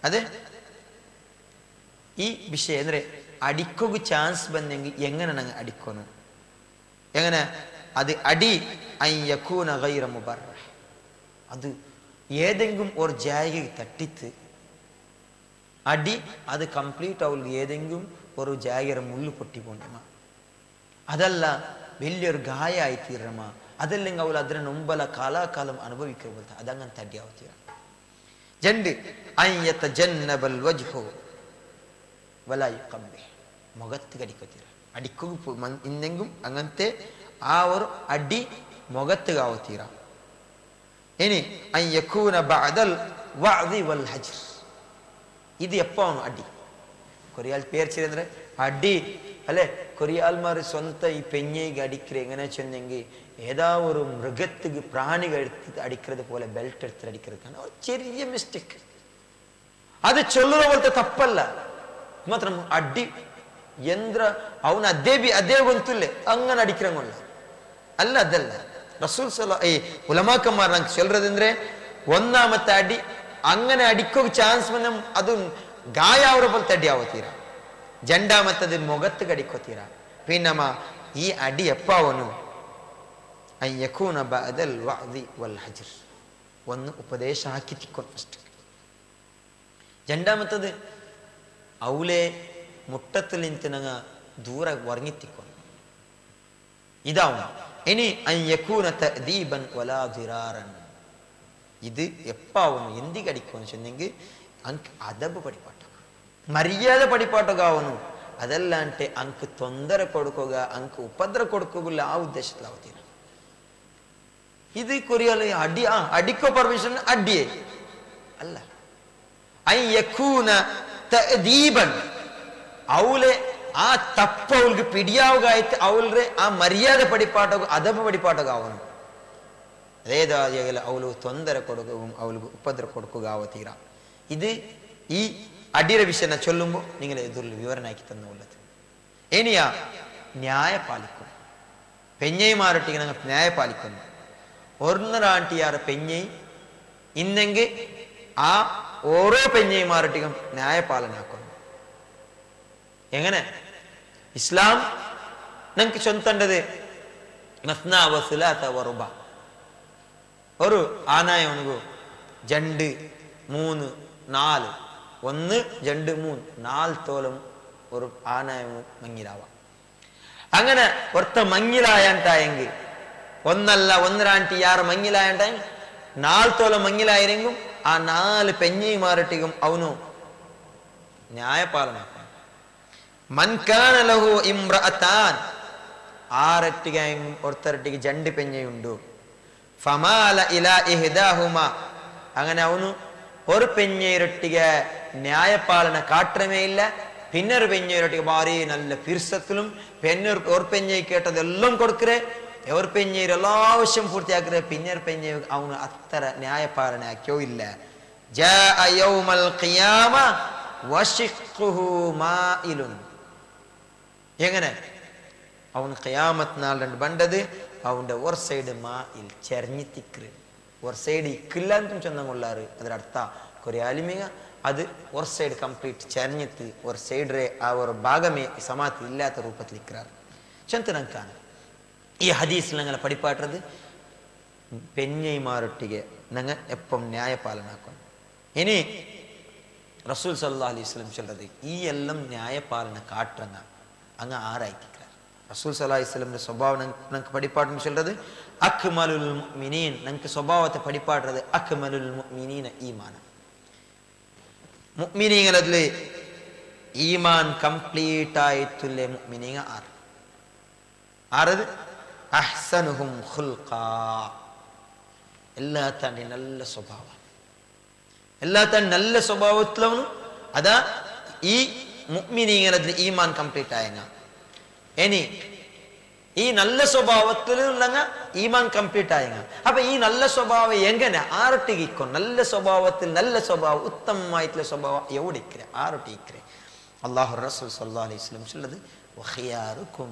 അത് ഈ വിഷയം ಅಂದ್ರೆ അടിക്കുക ചാൻസ് ಬಂದೆಂಗಿ എങ്ങനെ ഞങ്ങൾ അടിക്കണം എങ്ങനെ അത് അടി അയ്യകൂന ഗൈറ മുബർറഹ്. അത് ഏതെങ്കിലും ഒരു ജാഗയിൽ തട്ടിത്ത് അടി അത് കംപ്ലീറ്റ് അവൾക്ക് ഏതെങ്കിലും ഒരു ജാഗര മുള്ളു പൊട്ടി പോണ്ടമ്മ, അതല്ല വലിയൊരു ഗായായി തീരമ്മ, അതല്ലെങ്കിൽ അവൾ അതിനെ മുമ്പല കാലാകാലം അനുഭവിക്കുക അതങ്ങനെ തടിയാവത്തീര. ജണ്ട് അയ്യതജന്നബൽ വജ്ഹു വലാ യുഖബ്ബിഹ്, മുഖത്ത് കടിക്കത്തീര അടിക്കുക ഇന്നെങ്കും അങ്ങനത്തെ ആ ഒരു അടി മുഖത്ത് കാവത്തീര. ഇനി അയ്യകൂന ബഅദൽ വഅദി വൽ ഹജ്ർ, ഇത് എപ്പോഴും അടി കൊറിയാൽ പേർച്ചിരുന്നേ അടി അല്ലെ. കൊറിയാൽമാർ സ്വന്തം ഈ പെഞ്ഞയ്ക്ക് അടിക്കറ് എങ്ങനെ ചെന്നെങ്കിൽ ഏതാ ഒരു മൃഗത്തുക്ക് പ്രാണികൾ എടുത്ത് അടിക്കുന്നത് പോലെ ബെൽറ്റ് എടുത്ത് അടിക്കുന്നത് ഒരു ചെറിയ മിസ്റ്റേക്ക്. അത് ചൊല്ലുന്ന പോലത്തെ തപ്പല്ല, മാത്രം അടി യന്ത്ര അവന് അതേ ഗൊന്തുല്ലേ അങ്ങനെ അടിக்கிறവല്ല അല്ല. അതല്ല റസൂൽ ഈ ഉലമാക്കന്മാർ നമുക്ക് ചൊല്ലറതെಂದ್ರೆ ഒന്നാമത്തെ അടി അങ്ങനെ അടിക്കുക ചാൻസ് വന്ന അത് ഗായാവರ പോലെ തടിയാവത്തീര. രണ്ടാമത്തത് മുഖത്ത് കടിക്കൊത്തീര. പിന്നമ്മ ഈ അടി എപ്പാവನು അയ്യകൂന ബഅദൽ വഅദി വൽ ഹജ്ർ, ഒന്ന് ഉപദേശ ആക്കി തിക്കൊണ്ട് ഫസ്റ്റ് രണ്ടാമത്തത് അവലെ മുട്ടത്തിൽ നിന്നങ്ങ ദൂരെ വർങ്ങിത്തിക്കൊണ്ട് ഇതാവും. ഇനി അയ്യക്കൂന തഅദീബൻ വലാ ദിറാറൻ, ഇത് എപ്പാവുന്നു എന്തികടിക്കുമെന്ന് ചെന്നെങ്കിൽ അങ്ക് അദബ് പഠിപ്പാട്ട മര്യാദ പഠിപ്പാട്ടൊക്കെ ആവുന്നു. അതല്ലാണ്ട് അങ്ക് ತೊಂದರೆ കൊടുക്കുക, അങ്ക് ഉപദ്ര കൊടുക്കുക ആ ഉദ്ദേശത്തിലാവത്തീര. ഇത് കൊറിയാല് അടിക്കോ പെർമിഷൻ അടിയേ അല്ല. അയ്യക്കൂന തഅദീബൻ, അവലെ ആ തപ്പ് അവൾക്ക് പിടിയാവുകയായിട്ട് അവളുടെ ആ മര്യാദ പഠിപ്പാട്ടൊക്കെ അദബ് പഠിപ്പാട്ടൊക്കെ ആവുന്നു. അതേതായാലും അവಳು ತೊಂದರೆ കൊടുക്കുകയും അവൾക്ക് ഉപദ്ര കൊടുക്കുക ആവത്തീര. ഇത് ഈ അടിയുടെ വിഷയം ചൊല്ലുമ്പോൾ നിങ്ങൾ എതിരിൽ വിവരണമാക്കി തന്നുള്ളത്. ഇനിയാ ന്യായ പാലിക്കും പെഞ്ഞൈമാരൊട്ടിಗೆ ഞങ്ങൾ ന്യായ പാലിക്കുന്നു. ഒന്നരാണ്ടിയാറ് പെഞ്ഞൈ ഇന്നെങ്കിൽ ആ ഓരോ പെഞ്ഞൈമാരൊട്ടിക്കും ന്യായപാലനാക്കുന്നു. എങ്ങനെ ഇസ്ലാം ഞങ്ങൾക്ക് ചൊന്തണ്ടത് മസ്നാ വസുലാത വറുബ, ഒരു ആനായ ഒന്നുകു 2 3 4 1 2 3 4 തോലം ഒരു ആനായമു മങ്ങിലാവാം. അങ്ങനെ ഒത്ത മങ്ങിലായണ്ടായെങ്കിൽ ഒന്നല്ല ഒന്നരാണ്ടി യാറ് മങ്ങിലായണ്ടായെങ്കിൽ 4 തോലം മങ്ങിലായിരെങ്കും ആ 4 പെഞ്ഞിമാരട്ടിക്കും അവനു ന്യായപാലനാക്കണം. മൻകാന ലഹു ഇംറഅതാൻ, ആറട്ടികയും ഒരുത്തരട്ടിക്ക് 2 പെഞ്ഞയുണ്ടു. ഫമാല ഇലാ ഇഹ്ദാഹുമ, അങ്ങനെ അവನು ഒരു പെഞ്ഞയൊട്ടിಗೆ ന്യായപാലന കാട്ടമേ ഇല്ല. പിന്നൊരു പെഞ്ഞയൊട്ടിಗೆ ഭാരി നല്ല ഫിർസത്തിലും ഒരു പെഞ്ഞை കേട്ടതെല്ലാം കൊടുക്കറേ, ഒരു പെഞ്ഞയിൽ എല്ലാ ആവശ്യം പൂർത്തിയാക്കറേ. പിന്നൊരു പെഞ്ഞ അവന് അത്ര ന്യായപാലന ആക്കിയോ ഇല്ല. ജാഅ യൗമൽ ഖിയാമ വശിഖുഹു മാഇലുൻ, എങ്ങനെ അവന് ഖിയാമത്ത് നാളിൽ ബണ്ടത് അവന്റെ ഒരു സൈഡ് മായിൽ ചെറിഞ്ഞിത്തിക്കറ്, ഒരു സൈഡ് ഇക്കില്ല എന്ന് ചൊന്നുകൊള്ളാറ്. അതിനർത്ഥ കൊറിയാലിമിക അത് ഒരു സൈഡ് കംപ്ലീറ്റ് ചെറിഞ്ഞിട്ട് ഒരു സൈഡ് ആ ഒരു ഭാഗമേ സമാധി ഇല്ലാത്ത രൂപത്തിൽ ഇക്കറാറ് ചെന്തനക്കാണ്. ഈ ഹദീസിൽ ഞങ്ങൾ പഠിപ്പാട്ടത് പെഞ്ഞൈമാരൊട്ടിಗೆ ഞങ്ങൾ എപ്പം ന്യായപാലനാക്കും. ഇനി റസൂൽ സല്ലല്ലാഹു അലൈഹി വസല്ലം ചൊല്ലത് ഈ എല്ലാം ന്യായപാലന കാട്ടുന്ന അങ്ങ് ആരായിക്கிறார். റസൂൽ സല്ലല്ലാഹു അലൈഹി വസല്ലം സ്വഭാവം ഞങ്ങൾക്ക് പഠിപ്പാട്ടും ചൊല്ലത് അക്മലുൽ മുഅ്മിനീൻ, ഞങ്ങൾക്ക് സ്വഭാവത്തെ പഠിപ്പാട്ടത് അക്മലുൽ മുഅ്മിനീന ഈമാന, മുഅ്മിനീങ്ങളിൽ ഈമാൻ കംപ്ലീറ്റ് ആയിട്ടുള്ള മുഅ്മിനീങ്ങ ആറത് അഹ്സനുഹും ഖുൽഖാ, എല്ലാ തന്നെ നല്ല സ്വഭാവം, എല്ലാ തന്നെ നല്ല സ്വഭാവത്തിലവನು അതാ ഈ മുഅ്മിനീങ്ങളിൽ ഈമാൻ കംപ്ലീറ്റ് ആയങ്ങ. ഇനി ഈ നല്ല സ്വഭാവത്തിലുള്ള ഈമാൻ കംപ്ലീറ്റ് ആയങ്ങ. അപ്പൊ ഈ നല്ല സ്വഭാവം എങ്ങനെ ആറൊട്ടിക്കോ? നല്ല സ്വഭാവത്തിൽ നല്ല സ്വഭാവം ഉത്തമമായിട്ടുള്ള സ്വഭാവം എവിടെ ഇക്കരെ ആറൊട്ടി ഇക്കരെ? അല്ലാഹു റസൂൽ സല്ലല്ലാഹു അലൈഹി വസല്ലം ചൊല്ലത് വഖിയാറുക്കും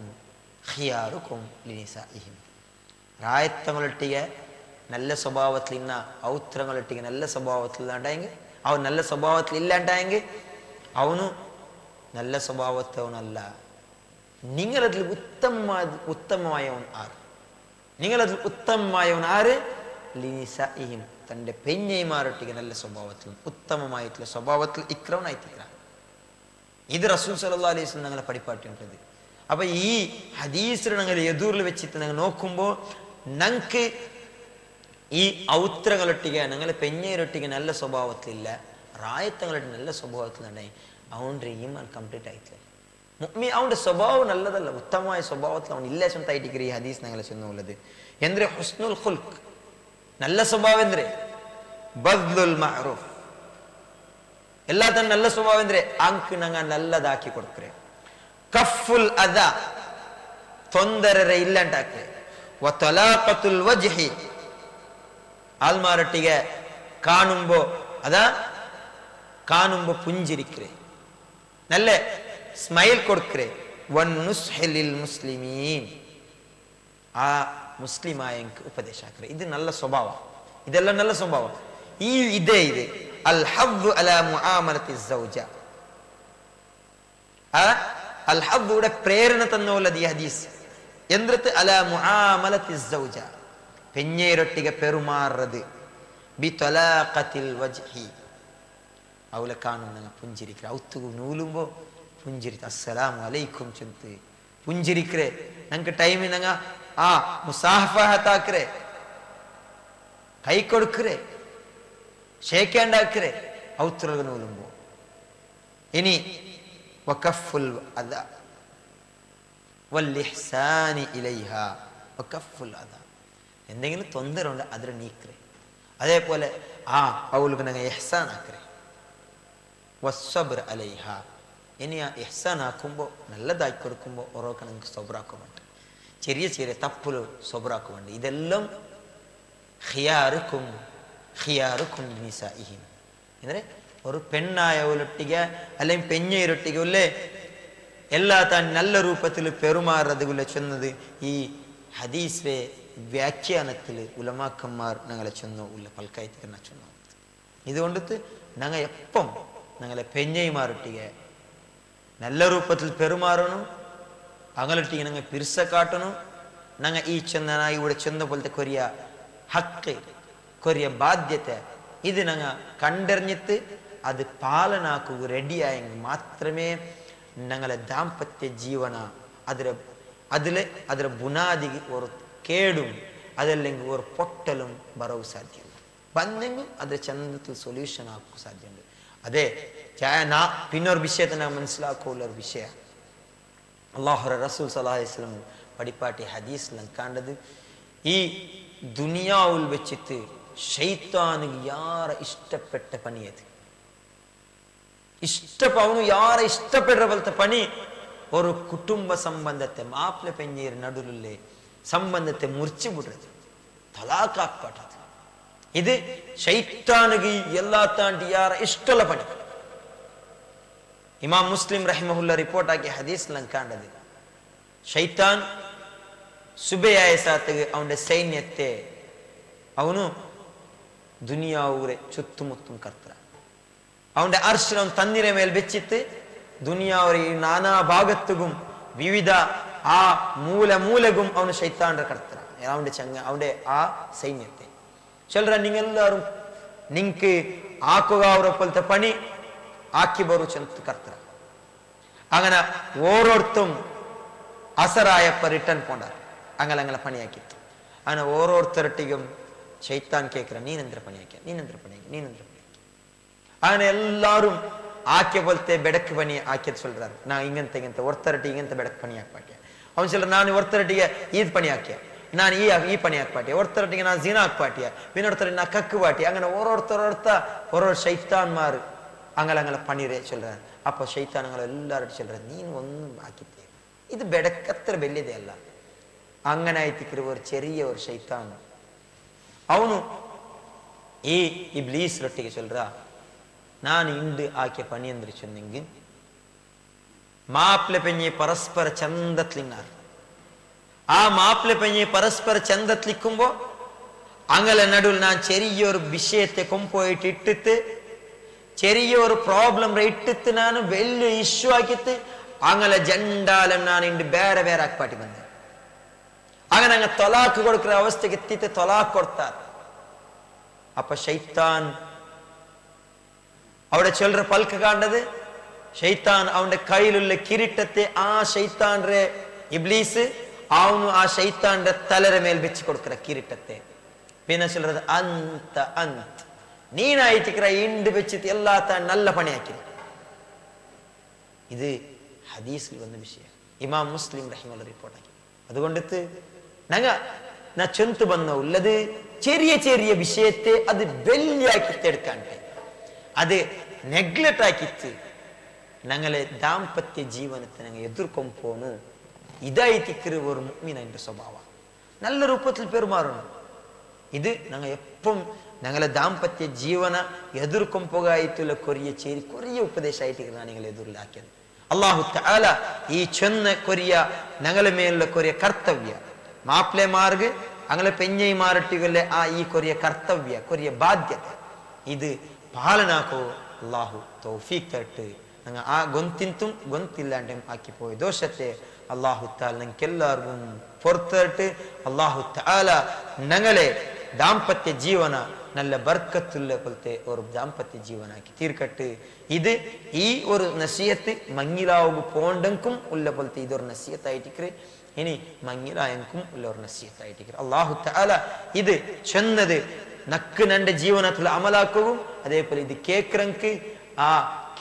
ഖിയാറുക്കും ലിനിസാഇഹിം, രായത്തങ്ങളൊട്ടിಗೆ നല്ല സ്വഭാവത്തിൽ ഇന്ന ഔത്രങ്ങളൊട്ടിಗೆ നല്ല സ്വഭാവത്തിൽ ഇല്ലാണ്ടായെങ്കിൽ അവൻ നല്ല സ്വഭാവത്തിൽ ഇല്ലാണ്ടായെങ്കിൽ അവನು നല്ല സ്വഭാവത്തവനല്ല. നിങ്ങളതിൽ ഉത്തമമായവൻ ആര്? നിങ്ങളതിൽ ഉത്തമമായവൻ ആര്? ലിനിസാഇഹിം, തൻ്റെ പെഞ്ഞൈമാരൊട്ടിಗೆ നല്ല സ്വഭാവത്തിൽ ഉത്തമമായിട്ടുള്ള സ്വഭാവത്തിൽ ഇക്രവനായിട്ടില്ല. ഇത് റസൂൽ സല്ലല്ലാഹു അലൈഹി വസല്ലം ഞങ്ങളെ പഠിപ്പാട്ടിയുണ്ടത്. അപ്പൊ ഈ ഹദീസിൽ ഞങ്ങൾ എതിരിൽ വെച്ചിട്ട് ഞങ്ങൾ നോക്കുമ്പോൾ ഞങ്ങൾക്ക് ഈ ഔത്രങ്ങളൊട്ടിಗೆ ഞങ്ങളെ പെഞ്ഞൈരൊട്ടിಗೆ നല്ല സ്വഭാവത്തിലില്ല, റായത്തങ്ങളൊട്ടി നല്ല സ്വഭാവത്തിലുണ്ടായി അവൻ്റെ ഈമാൻ കംപ്ലീറ്റ് ആയിട്ടില്ല. മുഅ്മിൻ അവൻ്റെ സ്വഭാവം നല്ലതല്ല, ഉത്തമമായ സ്വഭാവത്തിൽ അവൻ ഇല്ല ചെന്നായിട്ടിരിക്കും. ഈ ഹദീസ് ഞങ്ങളെ ചെന്നുള്ളത് എന്ದ್ರೆ ഹുസ്നുൽ ഖുൽഖ്, നല്ല സ്വഭാവം എന്ದ್ರೆ ബദ്ലുൽ മഅറൂഫ്, എല്ലാ തന്നെ നല്ല സ്വഭാവം എന്ದ್ರೆ ಅಂಕ್ ನಂಗ ನಲ್ಲದಾಕಿ ಕೊಡ್ಕ್ರೆ, ಕಫುಲ್ ಅದ ತೊಂದರೆ ಇಲ್ಲಂಟಾಕ್ರೆ, ವತಲಾಕತುಲ್ ವಜ್ಹಿ ಆಲ್ಮಾರಟ್ಟಿಗೆ ಕಾಣುಂಬೋ ಅದ ಕಾಣುಂಬೋ ಪುಂಜಿರಿಕ್ರೆ, നല്ല സ്മൈൽ കൊടുക്കേ, വന്നുസ്ഹിലിൽ മുസ്ലിമീൻ, ആ മുസ്ലിമായ ഉപദേശാക്കരെ. ഇത് നല്ല സ്വഭാവം, ഇതെല്ലാം നല്ല സ്വഭാവം. ഈ ഇതേ ഇത് അൽ ഹബ്ബ് അലാ മുആമലത്തി സൗജ, അൽ ഹബ്ബുടെ പ്രേരണ തന്നുള്ളത് ഈ ഹദീസ്. എന്തിട്ട് അലാ മുആമലത്തി സൗജ, പെഞ്ഞേരൊട്ടിಗೆ പെരുമാറത് ബി തലാഖത്തിൽ വജ്ഹി, ಅವಳ ಕಾನು ನಂಗೆ ಪುಂಜಿರಿಕ್ರೆ ಅವತ್ತಿಗೂ ನೂಲುಂಬೋ ಪುಂಜಿರಿತ ಅಸ್ಸಲಾಮು ಅಲೈಕುಂ ಚಂತ ಪುಂಜಿರಿಕ್ರೆ ನಂಗೆ ಟೈಮಿ ನಂಗ ಆ ಮುಸಾಫಹತ್ ಹಾಕ್ರೆ ಕೈ ಕೊಡ್ಕ್ರೆ ಶೇಕ್ ಹ್ಯಾಂಡ್ ಹಾಕ್ರೆ ಅವತ್ರೊಳಗ ನೂಲುಂಬೋ ഇനി വഖഫുൽ അദ വൽ ഇഹ്സാനി ഇലൈഹ വഖഫുൽ അദ എന്തെങ്കിലും തൊന്തര ഉണ്ട് അതിനെ നീക്രെ അതേപോലെ അവൾക്ക് ഞങ്ങൾ ഇഹ്സാൻ ആക്രെ വസ്സബ്ർ അലൈഹ ഇനി ആ ഇഹ്സാൻ ആക്കുമ്പോൾ നല്ലതായി കൊടുക്കുമ്പോൾ ഓരോക്കെ നിങ്ങൾക്ക് സബ്റാക്കുന്നുണ്ട് ചെറിയ ചെറിയ തപ്പുകൾ സബ്റാക്കുന്നുണ്ട് ഇതെല്ലാം ഖിയാറുക്കും ഖിയാറുക്കും നിസാഇഹിം ಅಂದರೆ ഒരു പെണ്ണായവളൊട്ടിಗೆ അല്ലെങ്കിൽ പെഞ്ഞയൊട്ടിಗೆ ഉള്ളേ എല്ലാ താൻ നല്ല രൂപത്തിൽ പെരുമാറുന്നതുള്ള ചെന്നത് ഈ ഹദീസ് വ്യാഖ്യാനത്തിൽ ഉലമാക്കന്മാർ ഞങ്ങളെ ചെന്നു ഉള്ള പൽക്കായത്തിക്കുന്ന ചെന്നു ഇതുകൊണ്ടിട്ട് ഞങ്ങൾ എപ്പം ഞങ്ങളെ പെഞ്ഞൈമാരൊട്ടിಗೆ നല്ല രൂപത്തിൽ പെരുമാറണം അങ്ങലൊട്ടിಗೆ ഞങ്ങൾ പിരിസ കാട്ടണം ഞങ്ങൾ ഈ ചെന്ന ഇവിടെ ചെന്ന പോലത്തെ കൊറിയ ഹക്ക് കൊറിയ ബാധ്യത ഇത് ഞങ്ങൾ കണ്ടറിഞ്ഞിട്ട് അത് പാലനാക്കുക റെഡിയായെങ്കിൽ മാത്രമേ ഞങ്ങളെ ദാമ്പത്യ ജീവന അതിലെ ബുനാദി ഒരു കേടും അതല്ലെങ്കിൽ ഒരു പൊട്ടലും ബറവ് സാധ്യത ಬಂದೆಂಗು ಅದ್ರ ಚಂದത്തിൽ ಸೊಲ್ಯೂಷನ್ ಹಾಕೋ ಸಾಧ್ಯ ഉണ്ട് ಅದೇ പിന്നൊരു വിഷയത്തെ ഞാൻ മനസ്സിലാക്കുള്ള ഒരു വിഷയ അല്ലാഹുവിന്റെ റസൂൽ സല്ലല്ലാഹു അലൈഹി വസല്ലം പടിപ്പാട്ടി ഹദീസിലും കണ്ടത് ഈ ദുനിയാവിൽ വെച്ചിട്ട് ശൈത്താനിಗೆ ಯಾರ ಇಷ್ಟಪಟ್ಟ ಪಣಿ ಅದು ಅವನು ಯಾರ ಇಷ್ಟಪಡ್ற ಬಲ್ತ ಪಣಿ ഒരു കുടുംബ സംബന്ധത്തെ മാപ്പിള പെഞ്ഞീർ നടുവിലെ സംബന്ധത്തെ മുറിച്ചു വിടുறது തലാഖ് ആക്കപ്പെട്ടത് ഇത് ശൈത്താനിಗೆ ಎಲ್ಲ ತಾಂಟಿ ಯಾರ ಇಷ್ಟಲ್ಲ ಪಣಿ ಇಮಾಮ್ ಮುಸ್ಲಿಂ ರಹಿಮಹುಲ್ಲಾ ರಿಪೋರ್ಟ್ ಆಗಿ ಹದೀಸ್ನಲ್ಲಿ ಕಾಣದು ಶೈತಾನ್ ಸುಬೆಯಾಯ ಸಾತಿಗೆ ಅವನ ಸೈನ್ಯത്തെ ಅವನು ദുനിയാവൂരെ ചുറ്റുമുത്തും കർത്തര അവന്റെ അർശിൽ അവൻ തന്നിരെ മേൽ വെച്ചിട്ട് ദുനിയാവൂരെ ഈ നാനാ ഭാഗത്തും വിവിധ ആ മൂലകും അവന് ശൈത്താന്റെ കർത്തര അവന്റെ ആ സൈന്യത്തെ ചിലര നിങ്ങളെല്ലാവരും നിങ്ങൾക്ക് ആക്കുക അവരൊപ്പോലത്തെ പണി ആക്കി ബറു ചെന്ന് കർത്തര അങ്ങനെ ഓരോരുത്തും അസറായപ്പ റിട്ടേൺ പോണ്ടാർ അങ്ങനെ പണിയാക്കിತ್ತು അങ്ങനെ ഓരോരുത്തരട്ടിക്കും ശൈത്താൻ കേൾക്കിற ನೀನೆಂದ್ರ ಪಣಿಯಾಕ್ಯ അങ്ങനെ എല്ലാവരും ആക്കിയ പോലത്തെ ಬೆಡಕ್ പണി ആക്കിയത് சொல்றாரு நான் ഇങ്ങനത്തെ ഒರ್ತരട്ടി ഇങ്ങനത്തെ ಬೆಡಕ್ പണി ആക്പാട്യ അവൻ சொல்ற ನಾನು ಒರ್ತರಟಿಗೆ ಈದ್ ಪಣಿ ಆಕ್ಯ ನಾನು ಈ ಪಣಿ ಆಕ್ಪಾಟ್ಯ ಒರ್ತರಟಿಗೆ ನಾನು ಜಿನ ಆಕ್ಪಾಟ್ಯ പിന്നൊരുത്തരട്ടി நான் കക്ക് പാട്യ അങ്ങനെ ഓരോ ശൈത്താന്മാർ അങ്ങനെ പണിരെ சொல்றாரு അപ്പൊ ശൈത്താനങ്ങൾ എല്ലാവരും சொல்றாரு നീ ഒന്നും ആക്കിത്തേ ഇത് ಬೆಡക്കത്ര വലിയതേ അല്ല അങ്ങനെ ആയിത്തിക്കിற ഒരു ചെറിയ ഒരു ശൈത്താൻ ಅವನು ಈ ಇಬ್ಲೀಸ್ ರೊಟ್ಟಿಗೆ சொல்ற ನಾನು ಇಂದು ಆಕೆ ಪಣಿ ಅಂದ್ರೆ ಚೆನ್ನಿಂಗ್ ಮಾಪ್ಲೆ ಪೆഞ്ഞി പരസ്പര ചന്തത്ലിങ്ങാർ ആ മാപ്ലെ പഞ്ഞി പരസ്പര ചന്തത്ലിക്കുമ്പോ അങ്ങനെ നടുവിൽ ഞാൻ ചെറിയൊരു വിഷയത്തെ കൊണ്ടുപോയിട്ട് ഇട്ടിട്ട് ചെറിയൊരു പ്രോബ്ലം ഇട്ടിട്ട് ನಾನು വലിയ ഇഷ്യൂ ആക്കിയിട്ട് അങ്ങനെ ജണ്ടാലം ನಾನು ಇಂದು ಬೇರೆ ಆಕ್ಪಾಟಿ ಬಂದೆ അങ്ങനെ അങ്ങ് തൊലാക്ക് കൊടുക്കുന്ന അവസ്ഥയ്ക്ക് എത്തിയിട്ട് തൊലാക്ക് കൊടുത്താർ അപ്പൊ ശൈത്താൻ അവിടെ ചിലർ പൽക്ക് കാണുന്നത് ശൈത്താൻ അവന്റെ കയ്യിലുള്ള കിരീടത്തെ ആ ശൈത്താന്റെ ഇബ്ലീസ് അവನು ആ ശൈത്താന്റെ തലര മേൽ വെച്ച് കൊടുക്കുന്ന കിരീടത്തെ പിന്നെ ചിലർ അന്ത നീനായിട്ടിക്കിற ഇണ്ട് വെച്ചിട്ട് എല്ലാ താൻ നല്ല പണിയാക്കി ഇത് ഹദീസിൽ വന്ന വിഷയം ഇമാം മുസ്ലിം റഹിമഹുല്ലാഹ് റിപ്പോർട്ട് ആക്കി അതുകൊണ്ടിട്ട് ഞാൻ ചെന്തു വന്ന ഉള്ളത് ചെറിയ വിഷയത്തെ അത് വെല്ലിയാക്കിട്ട് എടുക്കാണ്ട് അത് നെഗ്ലക്ട് ആക്കിട്ട് ഞങ്ങളെ ദാമ്പത്യ ജീവനത്തെ ഞങ്ങൾ എതിർക്കൊണ്ടു പോണു ഇതായിട്ടിക്കിற ഒരു മുഅ്മിനിന്റെ സ്വഭാവം നല്ല രൂപത്തിൽ പെരുമാറണം ഇത് ഞങ്ങൾ എപ്പം ഞങ്ങളെ ദാമ്പത്യ ജീവന എതിർക്കൊണ്ടു പോകായിട്ടുള്ള കൊറിയ ഉപദേശമായിട്ട് ഞാൻ നിങ്ങൾ എതിരിലാക്കിയത് അല്ലാഹു തആല ഈ ചെന്ന കൊറിയ ഞങ്ങളെ മേലുള്ള കൊറിയ കർത്തവ്യ മാപ്ലെ മാർഗ് അങ്ങനെ പെഞ്ഞൈമാരട്ടികളെ ആ ഈ കൊറിയ കർത്തവ്യ കൊറിയ ബാധ്യത ഇത് പാലനാക്കോ അല്ലാഹു തൗഫീഖ് തരട്ടെ ഞങ്ങൾ ആ ഗൊന്തിന്തും ഗൊന്തില്ലാണ്ടും ആക്കിപ്പോയ ദോഷത്തെ അല്ലാഹു തആല ഞങ്ങൾക്കെല്ലാവർക്കും പുറത്തിട്ട് അല്ലാഹു തആല ഞങ്ങളെ ദാമ്പത്യ ജീവന നല്ല ബർക്കത്തുള്ള പോലത്തെ ഒരു ദാമ്പത്യ ജീവനാക്കി തീർക്കട്ടെ. ഇത് ഈ ഒരു നസിയത്ത് മങ്ങിലാവുക പോണ്ടെങ്കും ഉള്ള പോലത്തെ ഇതൊരു നസിയത്തായിട്ടിക്കേ. ഇനി മങ്ങിലായെങ്കും ഉള്ള ഒരു നസിയത്തായിട്ടിക്കേ. അല്ലാഹു തആല ഇത് ചെന്നത് നക്ക് നന്റെ ജീവനത്തിൽ അമലാക്കുകയും അതേപോലെ ഇത് കേക്കറങ്ക് ആ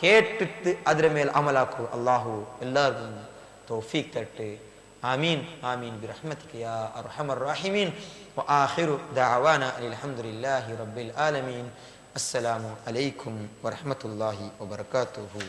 കേട്ടിട്ട് അതിന്റെ മേൽ അമലാക്കുക. അല്ലാഹു എല്ലാവർക്കും തൗഫീഖ് തരട്ടെ. ആമീൻ ആമീൻ ബിറഹ്മതിക യാ അർഹമർ റഹീമീൻ. വആഖിറു ദഅവാന അൽഹംദുലില്ലാഹി റബ്ബിൽ ആലമീൻ. അസ്സലാമു അലൈക്കും വറഹ്മത്തുള്ളാഹി വബറകാതുഹു.